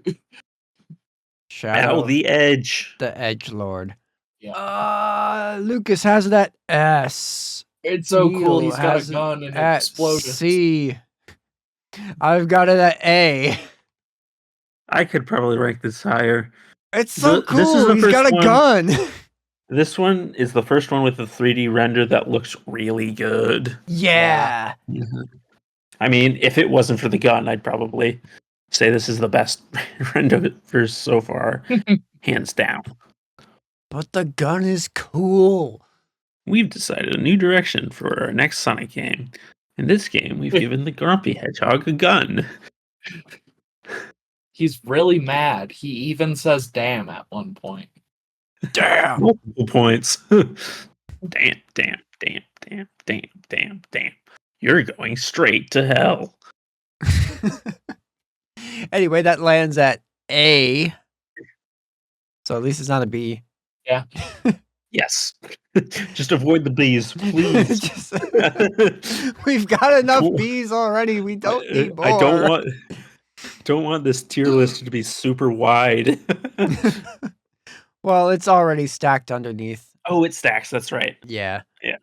Shadow the Edge. the Edgelord. Yeah. Lucas has that S. It's so cool. Neal He's got has a gun and at explosions. C. I've got it at A. I could probably rank this higher. It's so cool. This is the He's first got a one- gun. This one is the first one with the 3D render that looks really good. Yeah. I mean, if it wasn't for the gun, I'd probably say this is the best render for so far, hands down. But the gun is cool. We've decided a new direction for our next Sonic game. In this game, we've given the Grumpy Hedgehog a gun. He's really mad. He even says damn at one point. Damn. Multiple points. Damn. You're going straight to hell. Anyway, that lands at A. So at least it's not a B. Yeah. Yes. Just avoid the B's, please. We've got enough Don't- B's already. We don't need more. I don't want this tier list to be super wide. Well, it's already stacked underneath. Oh, it stacks. That's right. Yeah. Yeah.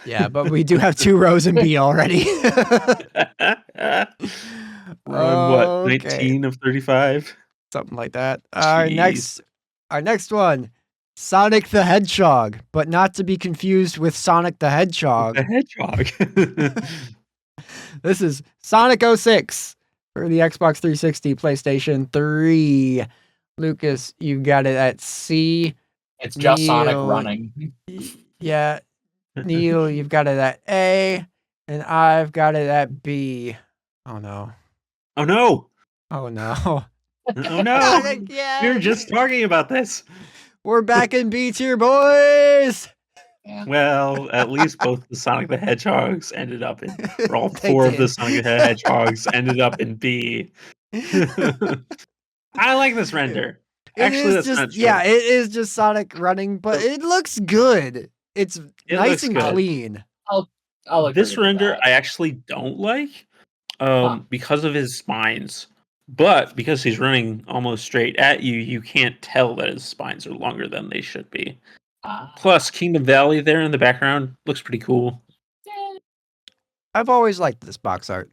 Yeah, but we do have 2 rows in B already. We're on what? Okay. 19 of 35? Something like that. Our Jeez. Our next one, Sonic the Hedgehog, but not to be confused with Sonic the Hedgehog. The Hedgehog. This is Sonic 06 for the Xbox 360, PlayStation 3. Lucas, you got it at C. It's just Sonic Neal, running. Yeah. Neal, you've got it at A. And I've got it at B. Oh, no. Oh no! Oh, no. Oh no! We were Yeah. just talking about this. We're back in B tier, boys. Yeah. Well, at least both the Sonic the Hedgehogs ended up in, or all They four of the did. Sonic the Hedgehogs ended up in B. I like this render. Actually, that's not true. Yeah, it is just Sonic running, but it looks good. It's nice looks and good. clean. I'll agree This with render that. I actually don't like Huh. because of his spines. But because he's running almost straight at you, you can't tell that his spines are longer than they should be. Plus, Kingdom Valley there in the background looks pretty cool. I've always liked this box art.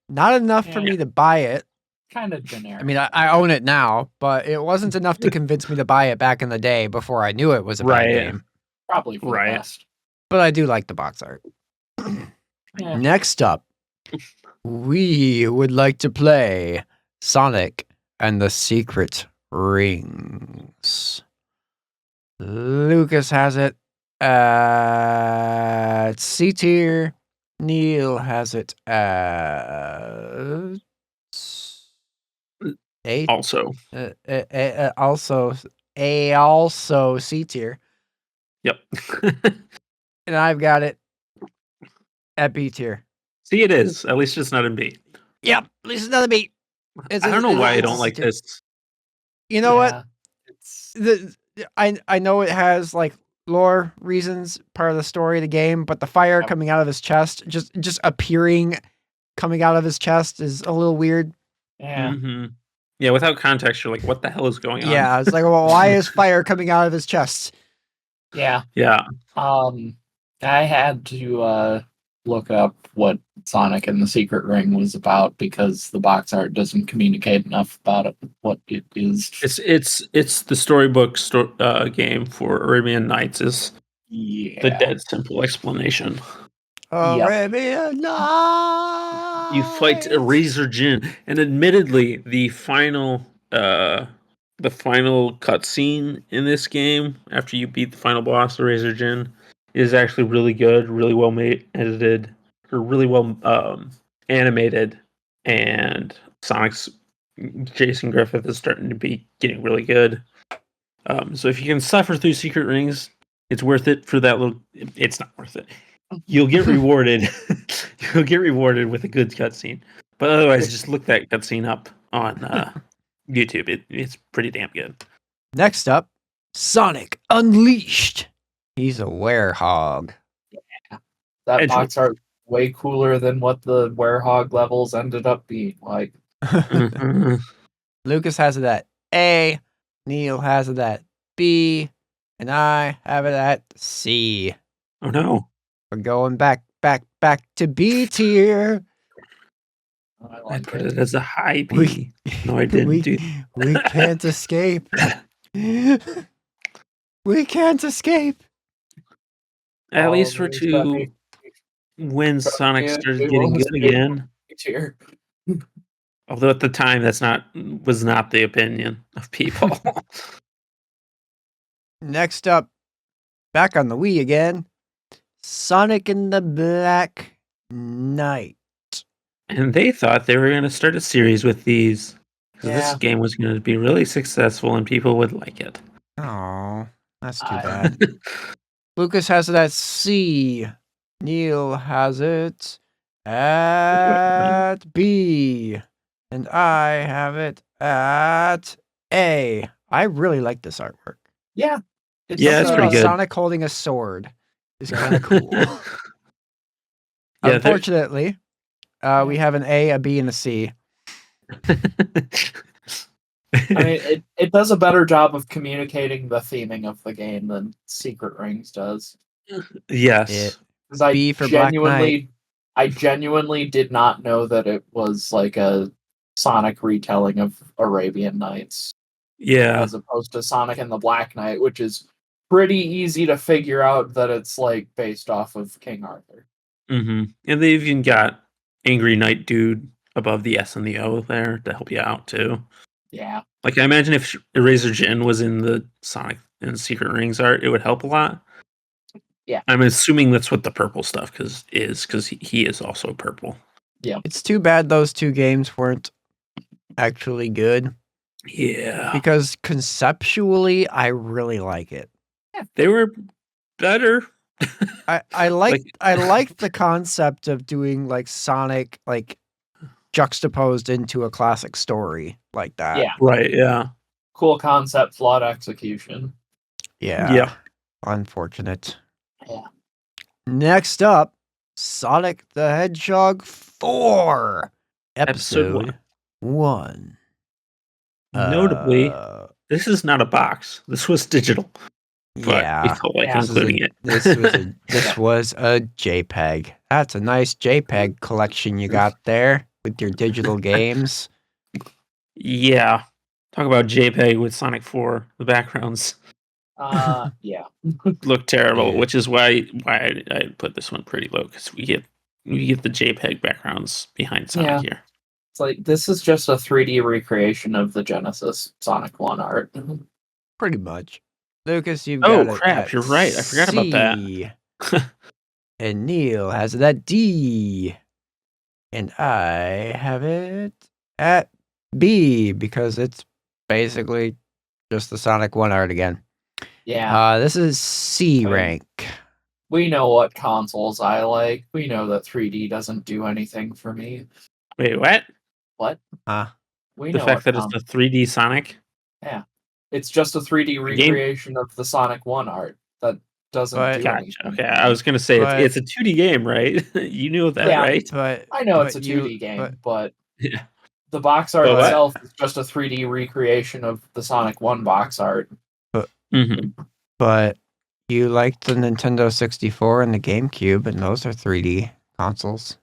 Not enough for Yeah. me to buy it. Kind of generic. I mean, I own it now, but it wasn't enough to convince me to buy it back in the day before I knew it was a bad Right. game. Probably for Right. the best. But I do like the box art. Yeah. Next up, we would like to play Sonic and the Secret Rings. Lucas has it at C tier. Neal has it at A. Also, Also C tier. yep. And I've got it at B tier. See, it is. At least it's not in B. Yep, at least another B. I don't know why I don't like tier. this. You know what? It's I know it has like lore reasons, part of the story of the game, but the fire Yep. coming out of his chest, just appearing coming out of his chest is a little weird. yeah. Mm-hmm. Yeah, without context, you're like, what the hell is going on? Yeah, it's like, well, why is fire coming out of his chest? Yeah. Yeah. I had to look up what Sonic and the Secret Ring was about because the box art doesn't communicate enough about it, what it is. It's the storybook game for Arabian Nights is Yeah. the dead simple explanation. Arabian Nights. You fight a Razor Jin, and admittedly, the final cutscene in this game after you beat the final boss, the Razor Jin, is actually really good, really well made, edited, or really well animated, and Sonic's Jason Griffith is starting to be getting really good. So if you can suffer through Secret Rings, it's worth it for that little. It's not worth it. You'll get rewarded. You'll get rewarded with a good cutscene. But otherwise, just look that cutscene up on YouTube. It's pretty damn good. Next up, Sonic Unleashed. He's a werehog. That Edgewood. box art way cooler than what the werehog levels ended up being like. Mhm. Lucas has it at A. Neal has it at B. And I have it at C. Oh no! We're going back to B tier. I I like put it. it as a high B. We- No, I didn't we, do. we can't escape. We can't escape. At least for there's two, Bucky. when Sonic Yeah, started it getting was good good. again. Tier. Although at the time, was not the opinion of people. Next up, back on the Wii again, Sonic and the Black Knight. And they thought they were going to start a series with these because this Yeah. game was going to be really successful and people would like it. Oh, that's too I- bad. Lucas has it at C. Neal has it at B. And I have it at A. I really like this artwork. Yeah. Yeah, it's Something pretty about good. Sonic holding a sword is kind of cool. Yeah, they're- Unfortunately, we have an A, a B, and a C. I mean, it does a better job of communicating the theming of the game than Secret Rings does. yes. It- Because B for Black Knight. I genuinely did not know that it was like a Sonic retelling of Arabian Nights. Yeah. as opposed to Sonic and the Black Knight, which is pretty easy to figure out that it's like based off of King Arthur. Mm-hmm. And they even got Angry Knight Dude above the S and the O there to help you out too. Yeah. Like I imagine if Eraser Jin was in the Sonic and Secret Rings art, it would help a lot. Yeah. I'm assuming that's what the purple stuff because he is also purple. Yeah. It's too bad those two games weren't actually good Yeah. because conceptually, I really like it. They were better. I liked the concept of doing like Sonic like juxtaposed into a classic story like that. Yeah. Right, yeah. Cool concept, flawed execution. Yeah. Yeah. Unfortunate. Yeah. Next up, Sonic the Hedgehog 4. Episode 1. Notably, this is not a box. This was digital. But we yeah. felt like Yeah. including it. This was a JPEG. That's a nice JPEG collection you got there with your digital games. Yeah. Talk about JPEG with Sonic 4. The backgrounds Yeah. look terrible, Yeah. which is why I put this one pretty low because we get the JPEG backgrounds behind Sonic here. It's like this is just a 3D recreation of the Genesis Sonic 1 art. Pretty much. Lucas, you've got it. Crap! At You're right. I forgot about that. C. And Neal has it at D. And I have it at B because it's basically just the Sonic 1 art again. Yeah. This is C rank. We know what consoles I like. We know that 3D doesn't do anything for me. Wait, what? What? We The know fact what that it's a 3D Sonic? Yeah. It's just a 3D recreation of the Sonic 1 art that doesn't do Gotcha. anything. Okay, I was gonna say But- it's a 2D game, right? You knew that, Yeah. right? But I know but it's a you- 2D game, but- but Yeah. the box art But what? itself is just a 3D recreation of the Sonic 1 box art. Mm-hmm. But you liked the Nintendo 64 and the GameCube, and those are 3D consoles.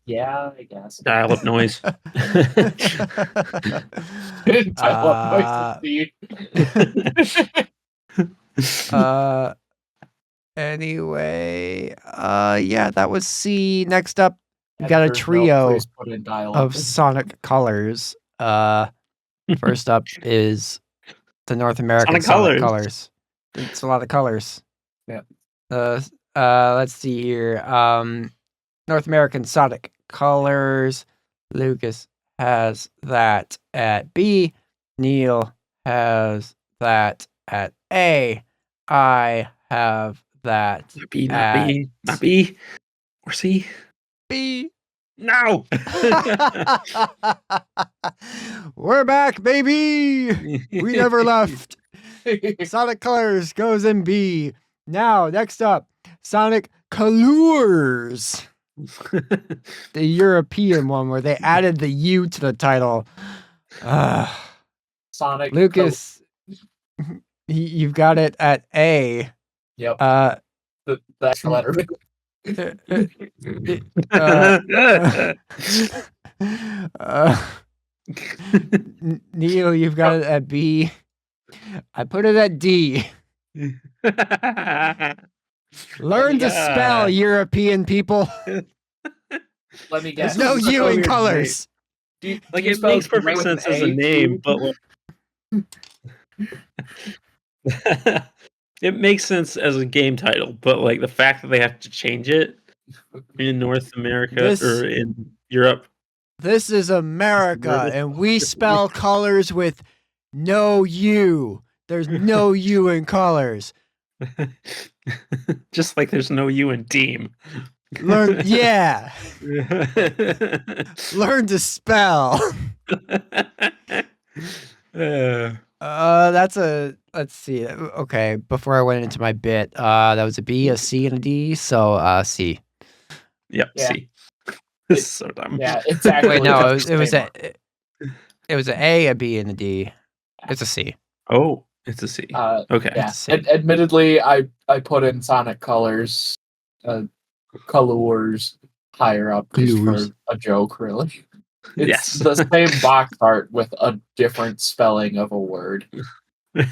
Yeah, I guess. Dial up noise. I love noise Anyway, yeah, that was C. Next up, we got a trio of Sonic colors. First up is the North American Sonic colors. It's a lot of colors. Yeah. Let's see here. North American Sonic colors. Lucas has that at B. Neal has that at A. I have that Not B. Or C. B. No. We're back, baby. We never left. Sonic Colors goes in B. Now, next up, Sonic Colors. The European one where they added the U to the title. Sonic Lucas, you've got it at A. Yep. The extra letter. Neal, you've got it at B. I put it at D. Learn to spell, European people. Let me guess. There's no U in colors. It makes perfect sense as a name, but it makes sense as a game title, but like the fact that they have to change it in North America or in Europe. This is America, and we spell colors with no U. There's no U in colors. Just like there's no U in team. Learn to spell. Let's see. Okay, before I went into my bit, that was a B, a C, and a D. So C. Yep. Yeah. C. This is so dumb. Yeah, exactly. Wait, no, it was an A, a B, and a D. It's a C. Oh, it's a C. Okay. Yeah. C. Admittedly, I put in Sonic Colors, Colors higher up just for Colors. a joke, really. It's Yes. the same box art with a different spelling of a word. I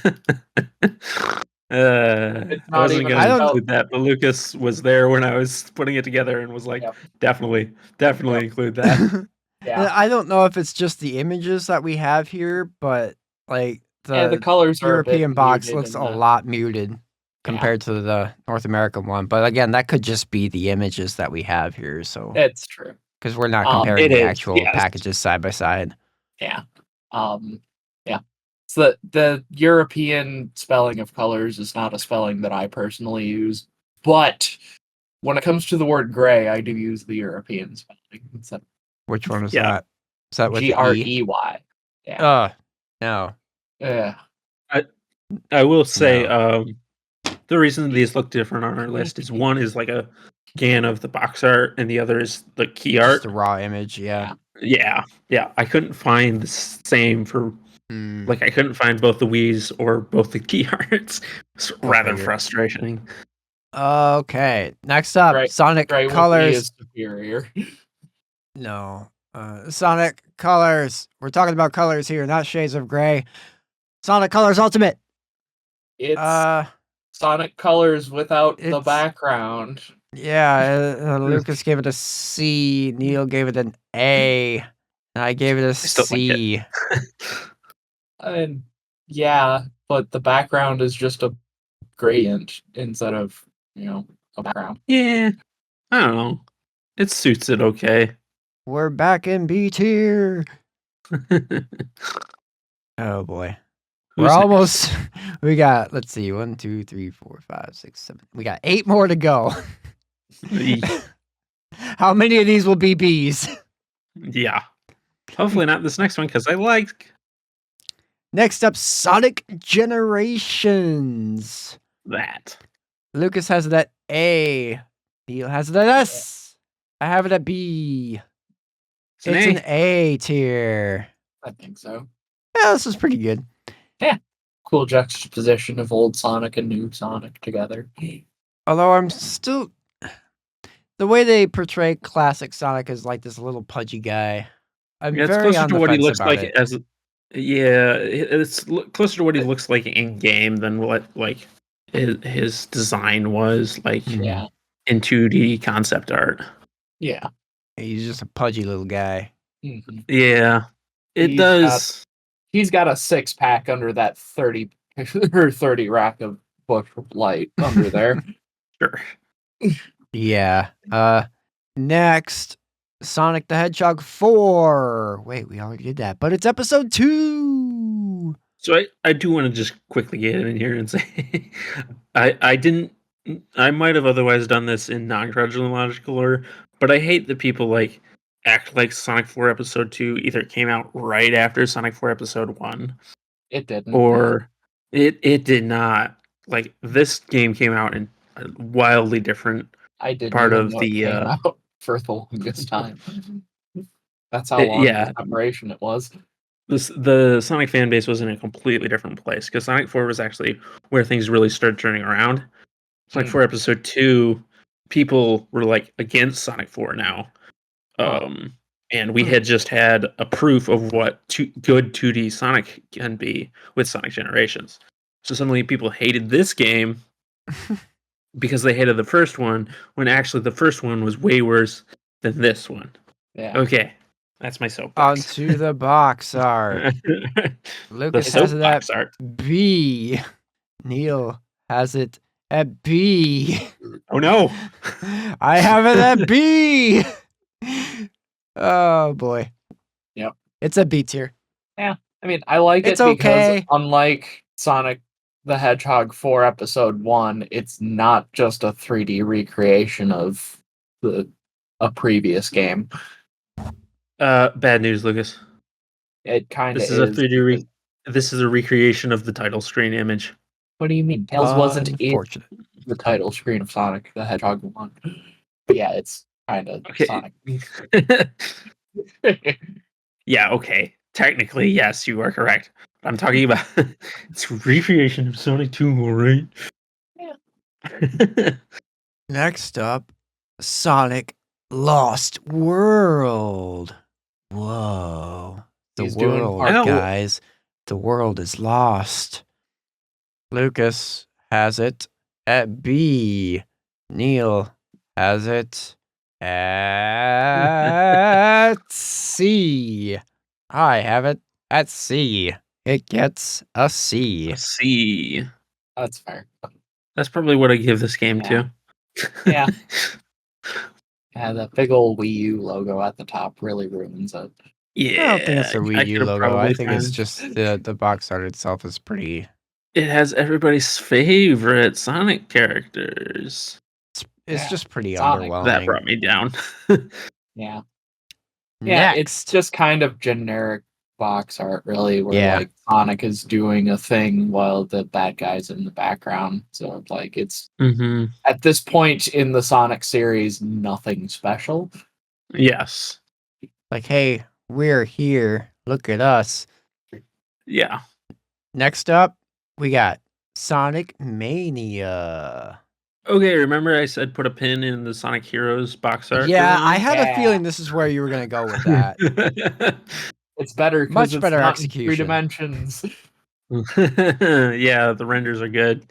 not wasn't even going to spelled- include that, but Lucas was there when I was putting it together and was like, Yep. definitely Yep. include that. Yeah. I don't know if it's just the images that we have here, but like The the colors are a bit European box muted looks in a the- lot muted compared to the North American one. But again, that could just be the images that we have here. So It's true. because we're not it comparing the is, actual yes. packages side by side. Yeah. Yeah. So the European spelling of colors is not a spelling that I personally use, but when it comes to the word gray, I do use the European spelling. It's Which one is Yeah. that? Is that with the E? Grey. Yeah. No. Yeah. I will say No. the reason these look different on our list is one is like a scan of the box art, and the other is the key art. Just the raw image. Yeah. Yeah. I couldn't find the same for Hmm. like I couldn't find both the Wii's or both the key arts. It's rather figure. frustrating. Okay. Next up, Gray- Sonic Gray with E Colors. is superior. No. Sonic Colors. We're talking about colors here, not shades of gray. Sonic Colors Ultimate. It's Sonic colors without the it's- background. Yeah, Lucas gave it a C. Neal gave it an A. And I gave it a still like C. And yeah, but the background is just a gradient instead of, a background. Yeah. I don't know. It suits it okay. We're back in B tier. Oh boy. We're Who's almost. We got, let's see, 1, 2, 3, 4, 5, 6, 7. We got 8 more to go. next? How many of these will be B's? Yeah. Hopefully not this next one because I like Next up, Sonic Generations. that. Lucas has it at A. Neal has it at S. I have it at B. It's an It's A. an A tier. I think so. Yeah, this is pretty good. Cool juxtaposition of old Sonic and new Sonic together. Although I'm still. The way they portray classic Sonic is like this little pudgy guy. I'm Yeah, it's very closer on to the what he fence looks about like it. as. Yeah, it's closer to what he looks like in game than what like his design was like Mhm. Yeah. in 2D concept art. Yeah. He's just a pudgy little guy. Mhm. Yeah, it He's does. He's got a 6-pack under that 30 or 30 rack of Bush Light under there. Sure. Yeah. Next, Sonic the Hedgehog 4. Wait, we already did that, but it's episode 2. So I do want to just quickly get in here and say I might have otherwise done this in non-chronological order, but I hate that people like act like Sonic 4 episode 2 either came out right after Sonic 4 episode 1 It didn't. or it did not. Like this game came out in a wildly different I didn't part even of know it the came out for the longest time. That's how long yeah. the separation it was. The Sonic fan base was in a completely different place because Sonic 4 was actually where things really started turning around. Sonic 4 episode 2, people were like against Sonic 4 now. And we had just had a proof of what good 2D Sonic can be with Sonic Generations. So suddenly people hated this game because they hated the first one, when actually the first one was way worse than this one. Yeah. Okay, that's my soapbox. Onto the box art. The Lucas has it at soapbox art. B. Neal has it at B. Oh no! I have it at B. Oh boy. Yep. It's a B tier. I mean, I like It's it because okay. unlike Sonic the Hedgehog 4 episode 1, it's not just a 3D recreation of a previous game. Bad news, Lucas. It kind of This is. is a 3D This is a recreation of the title screen image. What do you mean? Tails wasn't in Unfortunate. the title screen of Sonic the Hedgehog 1. But yeah, it's kind of Okay. Sonic. Yeah, okay. Technically, yes, you are correct. I'm talking about it's a recreation of Sonic 2, alright? Yeah. Next up, Sonic Lost World. Whoa. The He's doing world, part- guys. The world is lost. Lucas has it at B. Neal has it at C. I have it at C. It gets a C. C. That's fair. That's probably what I give this game to. Yeah. Yeah, that big old Wii U logo at the top really ruins it. Yeah. I don't think it's a I Wii U could've logo. I probably think it's found- just the box art itself is pretty. It has everybody's favorite Sonic characters. It's Yeah, just pretty Sonic. underwhelming. That brought me down. Yeah. Yeah, it's Next. just kind of generic box art, really, where Yeah. like Sonic is doing a thing while the bad guy's in the background. So like it's Mm-hmm. at this point in the Sonic series, nothing special. Yes. Like, hey, we're here. Look at us. Yeah. Next up, we got Sonic Mania. Okay, remember I said put a pin in the Sonic Heroes box art? Yeah, I had a Yeah. feeling this is where you were gonna go with that. It's better Much because it's better not in execution. 3 dimensions. Yeah, the renders are good.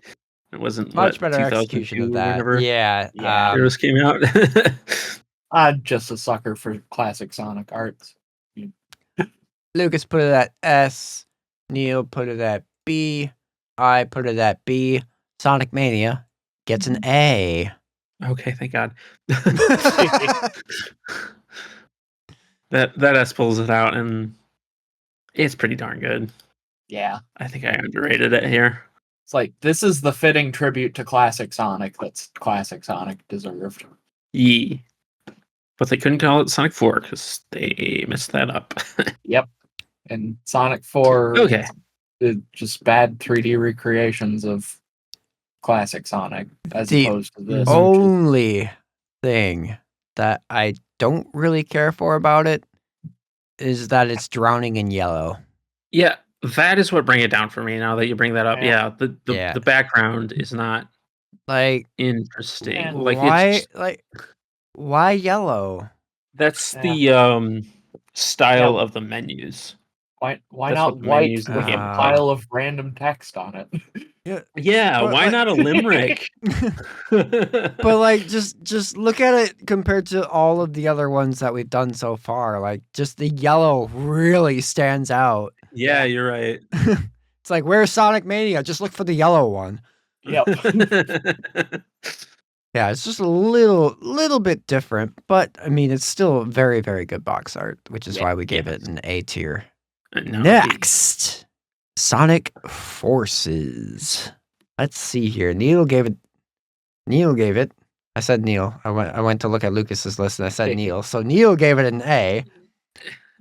It wasn't Much what, better execution 2002 of or that. whenever Yeah. Yeah. Heroes came out. I'm just a sucker for classic Sonic arts. Lucas put it at S. Neal put it at B. I put it at B. Sonic Mania gets an A. Okay, thank God. that S pulls it out, and it's pretty darn good. Yeah. I think I underrated it here. It's like this is the fitting tribute to classic Sonic that's classic Sonic deserved. Yee. But they couldn't call it Sonic 4 because they messed that up. Yep. And Sonic 4 Okay. is just bad 3D recreations of classic Sonic as The opposed to this. Oh. which is- Only thing that I don't really care for about it is that it's drowning in yellow. Yeah, that is what bring it down for me now that you bring that up. Yeah. Yeah, the background is not Like, interesting. Yeah. Like why? it's Why yellow? that's Yeah. the style Yeah. of the menus. why That's not what the white menus with look a like. pile of random text on it? Yeah, But, why like- not a limerick? But like, just look at it compared to all of the other ones that we've done so far. Like, just the yellow really stands out. Yeah, you're right. It's like, where's Sonic Mania? Just look for the yellow one. Yep. Yeah, it's just a little bit different, but I mean, it's still a very, very good box art, which is Yeah, why we gave yes. it an A tier. No, Next, Sonic Forces. Let's see here. Neal gave it. I said Neal. I went to look at Lucas's list and I said Neal. So Neal gave it an A.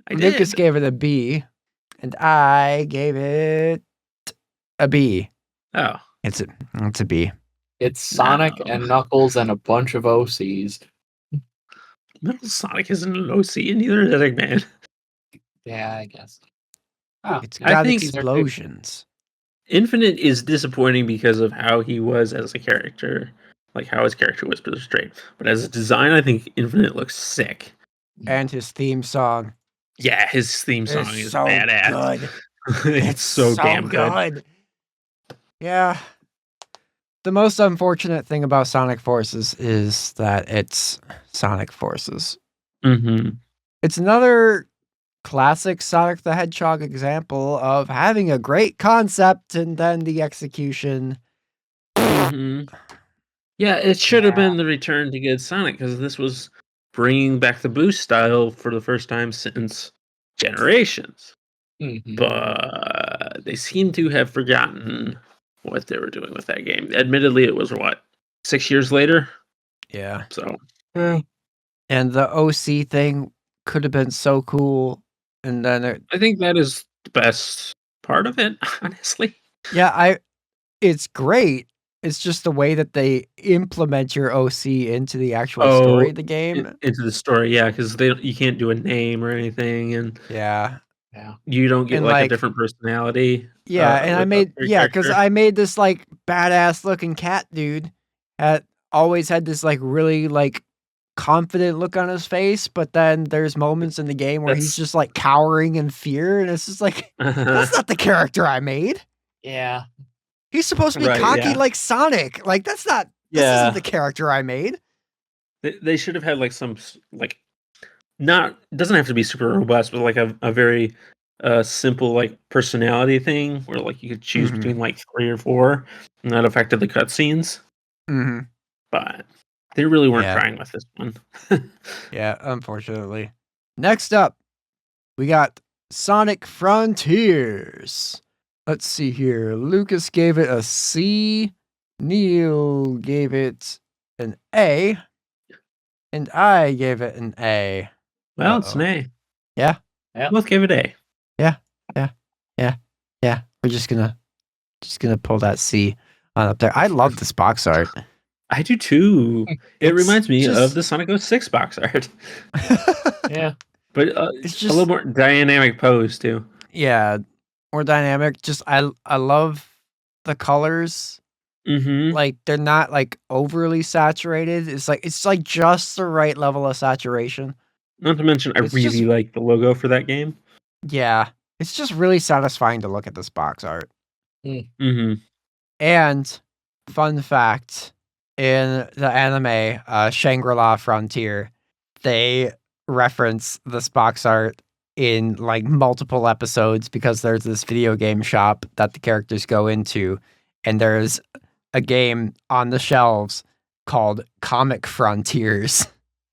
I Lucas did. gave it a B, and I gave it a B. Oh, It's a B. It's Sonic No. and Knuckles and a bunch of OCs. Metal Sonic isn't an OC, and neither is Eggman. Yeah, I guess. Oh, It's I got think- explosions. Infinite is disappointing because of how he was as a character, like how his character was portrayed. But as a design, I think Infinite looks sick. And his theme song Yeah, his theme song is is so badass. good. It's so damn good. Yeah. The most unfortunate thing about Sonic Forces is that it's Sonic Forces. Mm-hmm. It's another classic Sonic the Hedgehog example of having a great concept and then the execution. Mm-hmm. Yeah, it should have Yeah. been the return to good Sonic because this was bringing back the boost style for the first time since Generations. Mhm. But they seem to have forgotten what they were doing with that game. Admittedly, it was 6 years later. Yeah. So And the OC thing could have been so cool. And then I think that is the best part of it, honestly. it's great. It's just the way that they implement your OC into the actual story of the game. Into the story, yeah, because you can't do a name or anything, and Yeah. Yeah. you don't get And, like like- a different personality. Yeah, and I with made your because character. I made this like badass looking cat dude that always had this like really like confident look on his face, but then there's moments in the game where he's That's- just like cowering in fear, and it's just like that's not the character I made. Yeah. He's supposed to be Right, cocky yeah. like Sonic. Like that's not. This Yeah. isn't the character I made. They should have had like some like not doesn't have to be super robust, but like a very simple like personality thing where like you could choose Mhm. between like 3 or 4, and that affected the cutscenes. Mm-hmm. But they really weren't Yeah. trying with this one. Yeah, unfortunately. Next up, we got Sonic Frontiers. Let's see here. Lucas gave it a C. Neal gave it an A. And I gave it an A. Well, it's an Uh-oh. A. Yeah? Yeah. Both gave it A. Yeah. We're just gonna pull that C on up there. I love this box art. I do too. It It's reminds me just- of the Sonic 06 box art, Yeah. but It's a little more dynamic pose too. Yeah, more dynamic. Just I love the colors. Mm-hmm. Like they're not like overly saturated. It's like just the right level of saturation. Not to mention, I It's really just- like the logo for that game. Yeah, it's just really satisfying to look at this box art. Mm-hmm. And fun fact, in the anime Shangri-La Frontier, they reference this box art in like multiple episodes because there's this video game shop that the characters go into, and there's a game on the shelves called Comic Frontiers.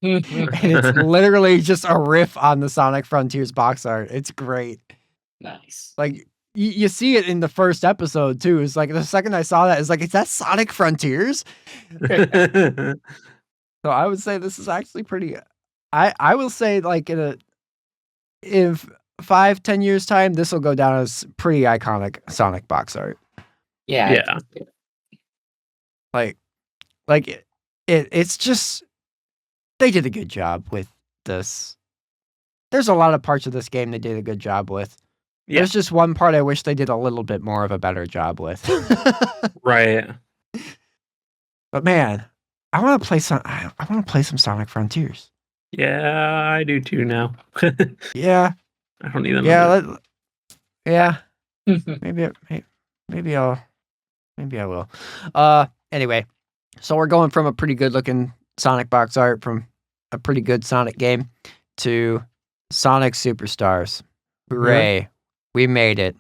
And it's literally just a riff on the Sonic Frontiers box art. It's great. Nice. Like you see it in the first episode too. It's like the second I saw that, it's like, is that Sonic Frontiers? So I would say this is actually pretty. I will say like if 5-10 years time, this will go down as pretty iconic Sonic box art. Yeah. Yeah. It's just they did a good job with this. There's a lot of parts of this game they did a good job with. Yeah. There's just one part I wish they did a little bit more of a better job with. Right. But man, I want to play some. I want to play some Sonic Frontiers. Yeah, I do too now. Yeah, I don't need them. yeah, yeah. Maybe I will. Anyway, so we're going from a pretty good looking Sonic box art from a pretty good Sonic game to Sonic Superstars. Hooray. We made it.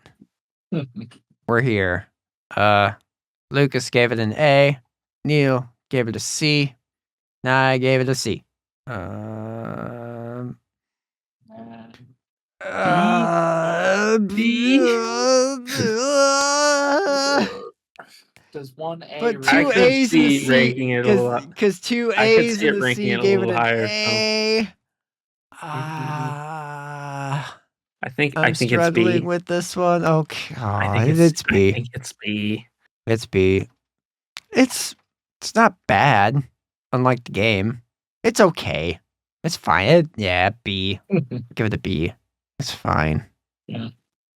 We're here. Lucas gave it an A. Neal gave it a C. And I gave it a C. Does one A But rank- two I could A's and a see C, ranking it a little up. because two I could A's see it and a ranking C it a gave it little an higher, A. I think I'm it's B. struggling with this one. Okay, I think it's B. I think it's B. It's B. It's not bad, unlike the game. It's okay. It's fine. B. Give it a B. It's fine. Yeah.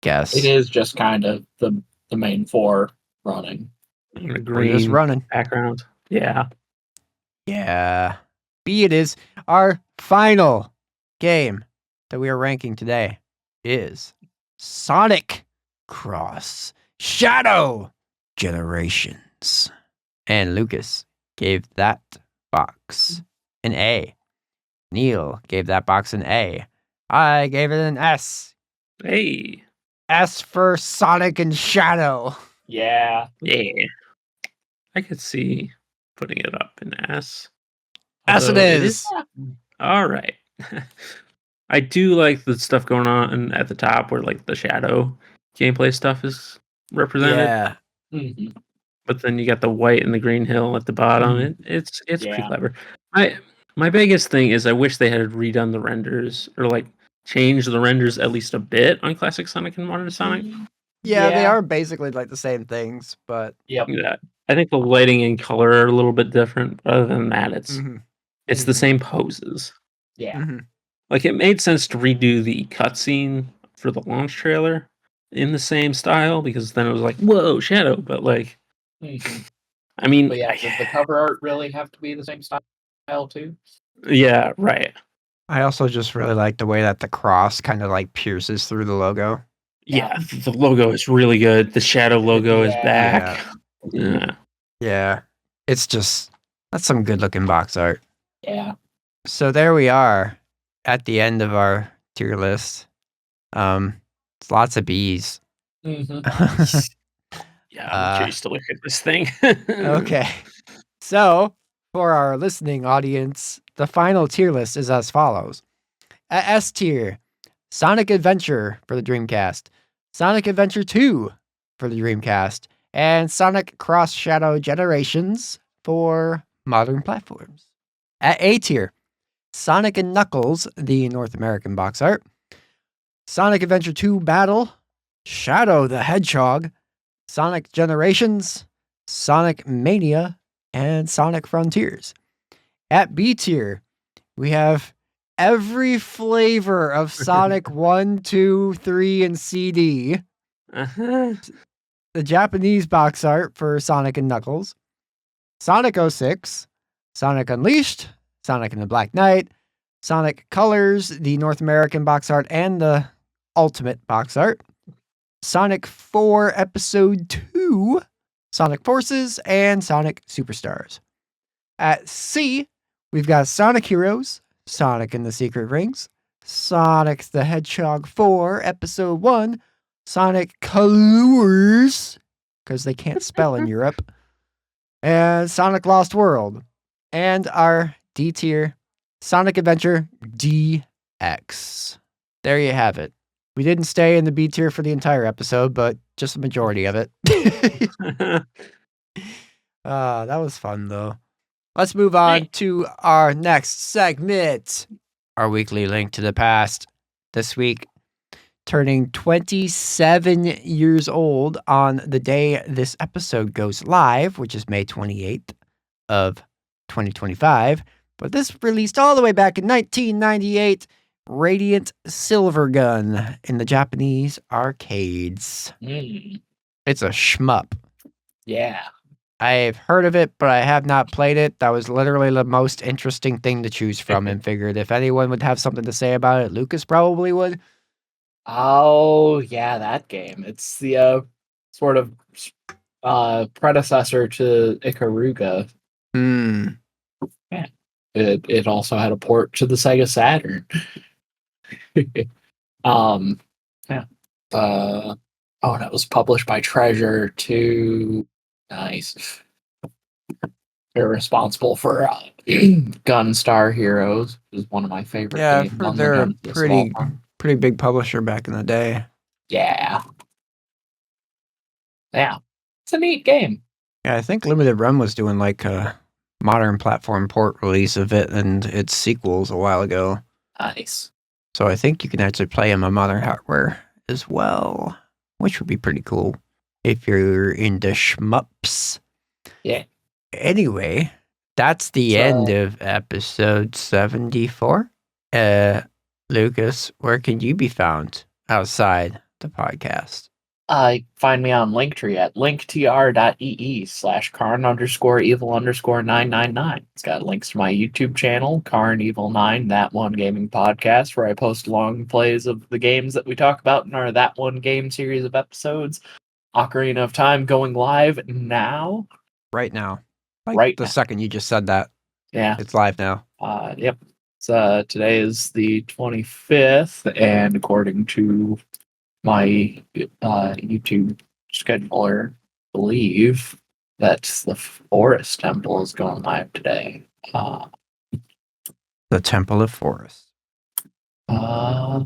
Guess. It is just kind of the main 4 running. And a We're just green running. background. Yeah. Yeah. B it is. Our final game that we are ranking today is Sonic Cross Shadow Generations. And Lucas gave that box an A. Neal gave that box an A. I gave it an S. Hey. S for Sonic and Shadow. Yeah. Yeah. I could see putting it up in S. S it Although is. All right. I do like the stuff going on at the top where like the shadow gameplay stuff is represented. Yeah. Mhm. But then you got the white and the green hill at the bottom. Mhm. It's pretty Yeah. clever. My biggest thing is I wish they had redone the renders or like changed the renders at least a bit on classic Sonic and modern Sonic. Yeah, they Yeah. are basically like the same things, but Yep. Yeah. I think the lighting and color are a little bit different. But other than that, it's the same poses. Yeah. Mhm. Like it made sense to redo the cutscene for the launch trailer in the same style because then it was like, whoa, shadow. But like, Mhm. I mean, But yeah, does the cover art really have to be the same style too? Yeah, right. I also just really like the way that the cross kind of like pierces through the logo. Yeah, the logo is really good. The shadow logo is Yeah. back. Yeah. Yeah. It's just, that's some good looking box art. Yeah. So there we are at the end of our tier list. It's lots of B's. Mm-hmm. Yeah, I'm curious to look at this thing. Okay. So, for our listening audience, the final tier list is as follows. At S tier, Sonic Adventure for the Dreamcast, Sonic Adventure 2 for the Dreamcast, and Sonic Cross Shadow Generations for modern platforms. At A tier, Sonic and Knuckles, the North American box art, Sonic Adventure 2 Battle, Shadow the Hedgehog, Sonic Generations, Sonic Mania, and Sonic Frontiers. At B tier, we have every flavor of Sonic 1, 2, 3, and CD. Uh-huh. The Japanese box art for Sonic and Knuckles. Sonic 06, Sonic Unleashed, Sonic and the Black Knight, Sonic Colors, the North American box art and the Ultimate box art. Sonic 4 Episode 2, Sonic Forces, and Sonic Superstars. At C, we've got Sonic Heroes, Sonic and the Secret Rings, Sonic the Hedgehog 4 Episode 1, Sonic Colors, because they can't spell in Europe, and Sonic Lost World. And our D tier, Sonic Adventure DX. There you have it. We didn't stay in the B tier for the entire episode, but just the majority of it. That was fun, though. Let's move on to our next segment. Our weekly link to the past. This week, turning 27 years old on the day this episode goes live, which is May 28th of 2025. But this released all the way back in 1998. Radiant Silvergun in the Japanese arcades. It's a shmup. Yeah. I've heard of it, but I have not played it. That was literally the most interesting thing to choose from, and figured if anyone would have something to say about it, Lucas probably would. Oh, yeah, that game. It's the sort of predecessor to Ikaruga. Yeah. It also had a port to the Sega Saturn. Yeah. And it was published by Treasure too. Nice. They're responsible for Gunstar Heroes, which is one of my favorite games. They're a pretty big publisher back in the day. Yeah. Yeah. It's a neat game. Yeah, I think Limited Run was doing like a modern platform port release of it and its sequels a while ago. Nice. So I think you can actually play them on modern hardware as well, which would be pretty cool if you're into shmups. Yeah. Anyway, that's the end of episode 74. Lucas, where can you be found outside the podcast? Find me on Linktree at linktr.ee/Karn_evil_999. It's got links to my YouTube channel, Karn Evil 9, That One Gaming Podcast, where I post long plays of the games that we talk about in our That One Game series of episodes. Ocarina of Time going live now. Right now. Right the now. Second you just said that. Yeah. It's live now. Yep. Today is the 25th, and according to my YouTube scheduler, believe that the Forest Temple is going live today. The Temple of Forest. Yeah,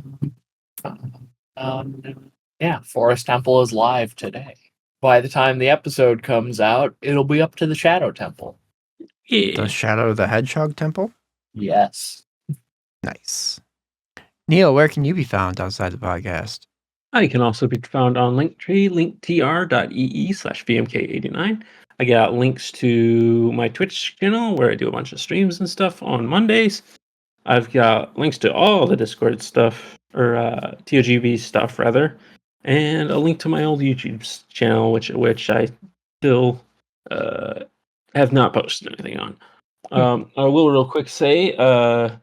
Forest Temple is live today. By the time the episode comes out, it'll be up to the Shadow Temple. The Shadow the Hedgehog Temple? Yes. Nice. Neal, where can you be found outside the podcast? I can also be found on Linktree, linktr.ee/VMK89. I got links to my Twitch channel where I do a bunch of streams and stuff on Mondays. I've got links to all the Discord stuff, or TOGP stuff rather, and a link to my old YouTube channel, which I still have not posted anything on. I will real quick say, I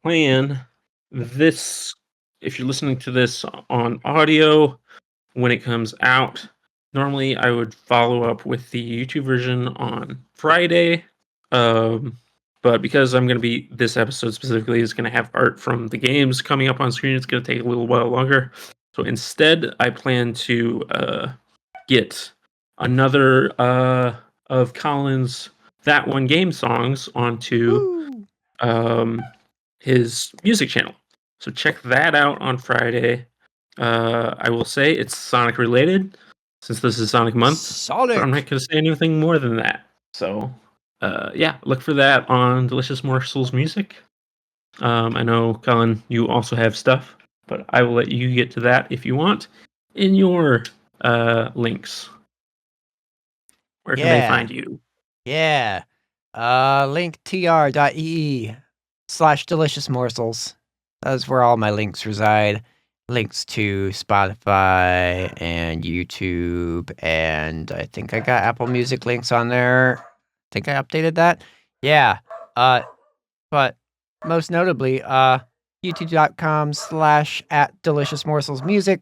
plan this. If you're listening to this on audio when it comes out, normally I would follow up with the YouTube version on Friday. But because I'm going to be, this episode specifically is going to have art from the games coming up on screen, it's going to take a little while longer. So instead, I plan to get another of Colin's That One Game songs onto his music channel. So check that out on Friday. I will say it's Sonic related, since this is Sonic Month. Sonic. But I'm not going to say anything more than that. So, yeah, look for that on Delicious Morsels Music. I know, Colin, you also have stuff, but I will let you get to that if you want in your links. Where can they find you? Yeah. linktr.ee/delicious morsels. That's where all my links reside. Links to Spotify and YouTube, and I think I got Apple Music links on there. I think I updated that. Yeah. But most notably, youtube.com/@deliciousmorselsmusic,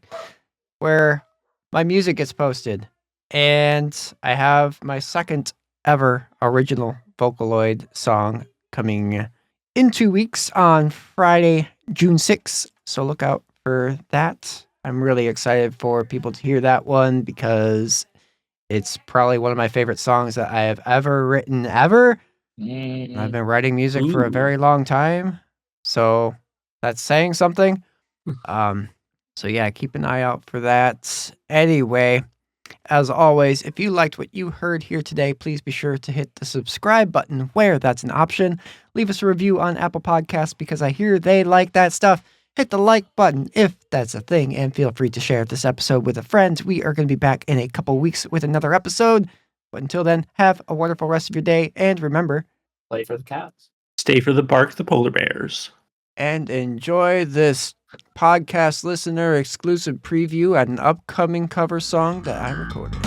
where my music gets posted. And I have my second ever original Vocaloid song coming in 2 weeks on Friday, June 6th. So look out for that. I'm really excited for people to hear that one because it's probably one of my favorite songs that I have ever written ever. I've been writing music for a very long time, so that's saying something. So yeah, keep an eye out for that. Anyway, as always, if you liked what you heard here today, please be sure to hit the subscribe button where that's an option. Leave us a review on Apple Podcasts because I hear they like that stuff. Hit the like button if that's a thing, and feel free to share this episode with a friend. We are going to be back in a couple weeks with another episode. But until then, have a wonderful rest of your day, and remember, Play for the cats. Stay for the bark, the polar bears. and enjoy this podcast listener exclusive preview at an upcoming cover song that I recorded.